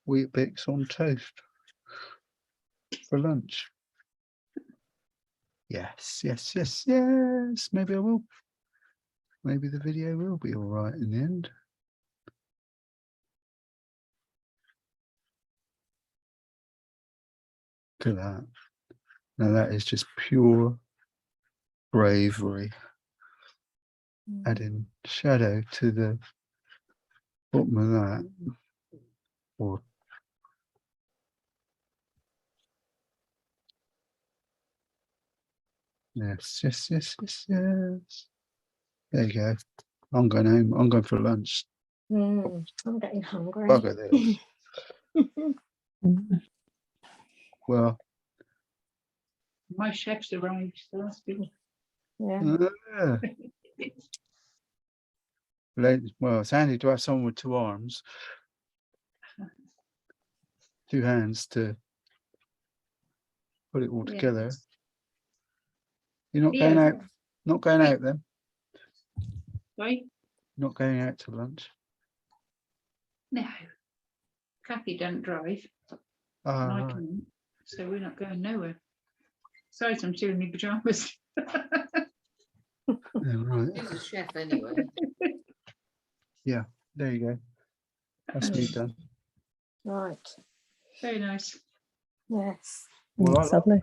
wheat bix on toast for lunch. Yes, yes, yes, yes. Maybe I will. Maybe the video will be all right in the end. Look at that. Now that is just pure bravery. Adding shadow to the bottom of that. Or yes, yes, yes, yes, yes. There you go. I'm going home. I'm going for lunch. I'm getting hungry. Bugger this. Well, My chef's arrived, so that's good. Yeah. well, it's handy to have someone with two arms, two hands to put it all together. Yes. You're not Yeah. going out. Not going out then. Right? Not going out to lunch. No. Kathy don't drive. And I Right. can't, so we're not going nowhere. Besides, I'm still in my pajamas. Right. He's a chef anyway. There you go. That's me done. Right. Very nice. Yes. Well, It's lovely.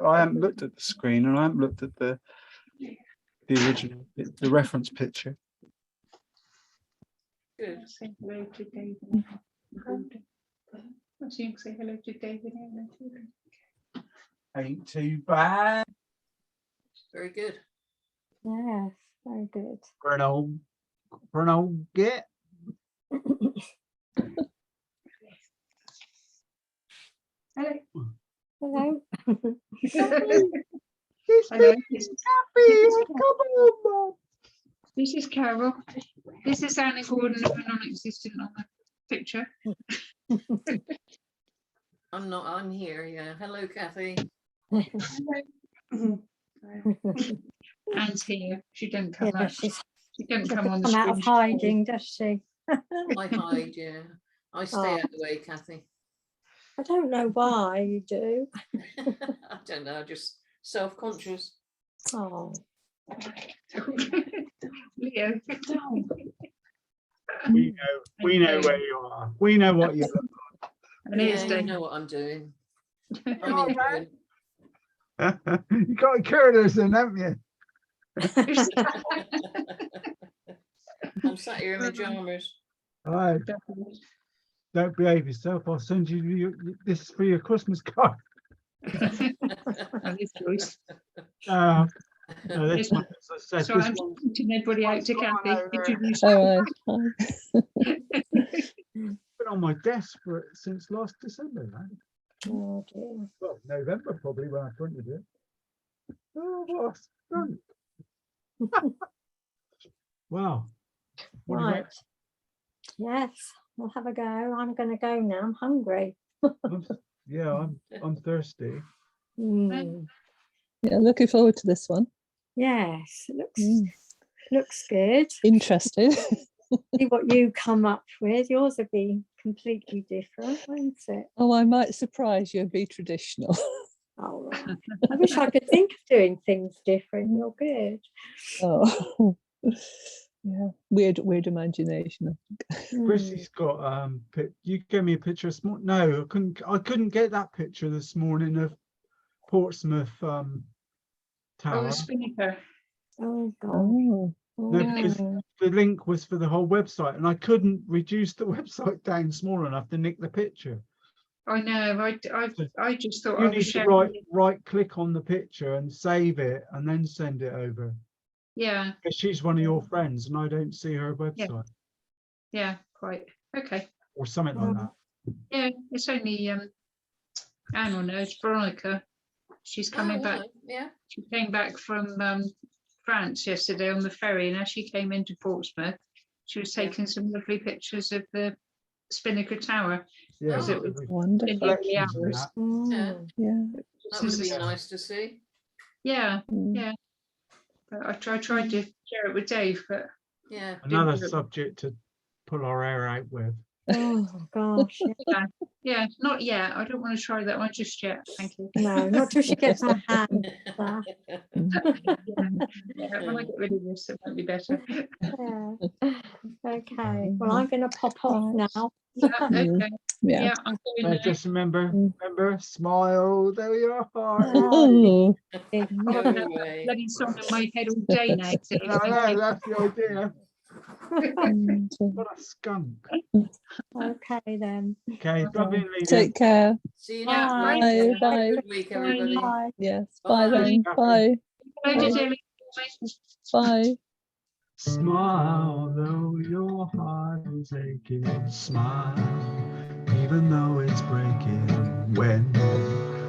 I haven't looked at the screen and I haven't looked at the original, the reference picture. Good. Say hello to David. I think say hello to David. Ain't too bad Very good. Yes. Very good. for an old git. Hello. Hello. Hello. Come This is Carol. This is Annie Gordon, non-existent on the picture. I'm here, yeah. Hello, Kathy. Anne's here. She don't come Yeah, up. she She don't come on the come out of screen. hiding, does she? I hide, yeah. I stay out of the way, Kathy. I don't know why you do. I don't know, just self-conscious. Oh. Leo. We know where you are. We know what you look And here's Yeah, you Dave. know what I'm doing. like. I'm enjoying. You got a curtis in, haven't you? I'm sat here in my pajamas. Right. Don't behave yourself. I'll send you this is for your Christmas card. And this Joyce. No, this This one, as I said, So this I'm one's pointing everybody out to one's got Kathy. an owner. Introduce All right. been on my desk since last December, right? Oh dear. Well, November probably when I printed it. Oh, what's done? Wow. What do you Right. Yes, we'll have a go. I'm going to go now. I'm hungry. Yeah, I'm thirsty. Mm, Yeah, looking forward to this one. yes, it Mm, looks good. interested. See what you come up with. Yours will be completely different, won't it? Oh, I might surprise you and be traditional. Oh, right. I wish I could think of doing things different. You're good. Oh, yeah, weird imagination. Mm. Chrissy's got you gave me a picture this morning. No, I couldn't get that picture this morning of Portsmouth Oh, Tower. the spinnaker. Oh, God. Oh, No, because Oh. the link was for the whole website and I couldn't reduce the website down small enough to nick the picture. I know. I just thought You I need was to sharing. right click on the picture and save it and then send it over. Yeah, 'Cause she's one of your friends and I don't see her Yeah. website yeah, quite. Okay. or something like that. Yeah, it's only Anne on there. It's Veronica. She's coming Oh, back. right, yeah. She came back from France yesterday on the ferry, and as she came into Portsmouth, she was Yeah. taking some lovely pictures of the Spinnaker Tower. Yeah, Because it Oh, was with wonderful. in the early reflections and hours. that. Mm. Yeah. That would have been nice to see. Yeah, Mm. yeah. But I tried to share it with Dave, but Yeah. Another do it. subject to pull our hair out with. Oh, gosh. Yeah. yeah, not yet. I don't want to try that one just yet. Thank you. No, not till she gets her hand back. Yeah, when I get rid of this, it might be better. Yeah. Okay. Well, I'm going to pop off now. Yeah, Mm. okay. Yeah. Yeah, I'm going now. Just remember, Mm. smile, though your heart. Oh, I've got that bloody song in my head all day now. So No, no, that's the idea. mm, so What a skunk. Okay, then. Okay, lovely and leave take care. See you Yeah, next Bye. week. Bye, Have a bye. good week, everybody. Bye. Yes. Bye Bye. then. Bye. Bye, Bye. Dilly. Bye. Smile, though your heart is aching. Smile, even though it's breaking. When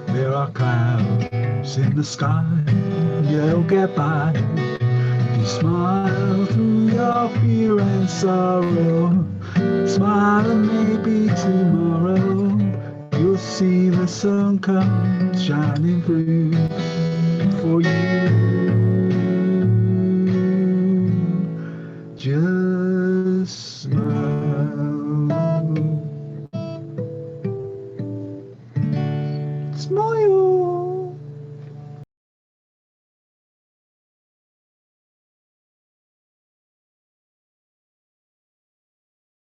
there are clouds in the sky, you'll get by. If you smile through your fear and sorrow, smile and maybe tomorrow you'll see the sun come shining through for you. Just smile. Smile.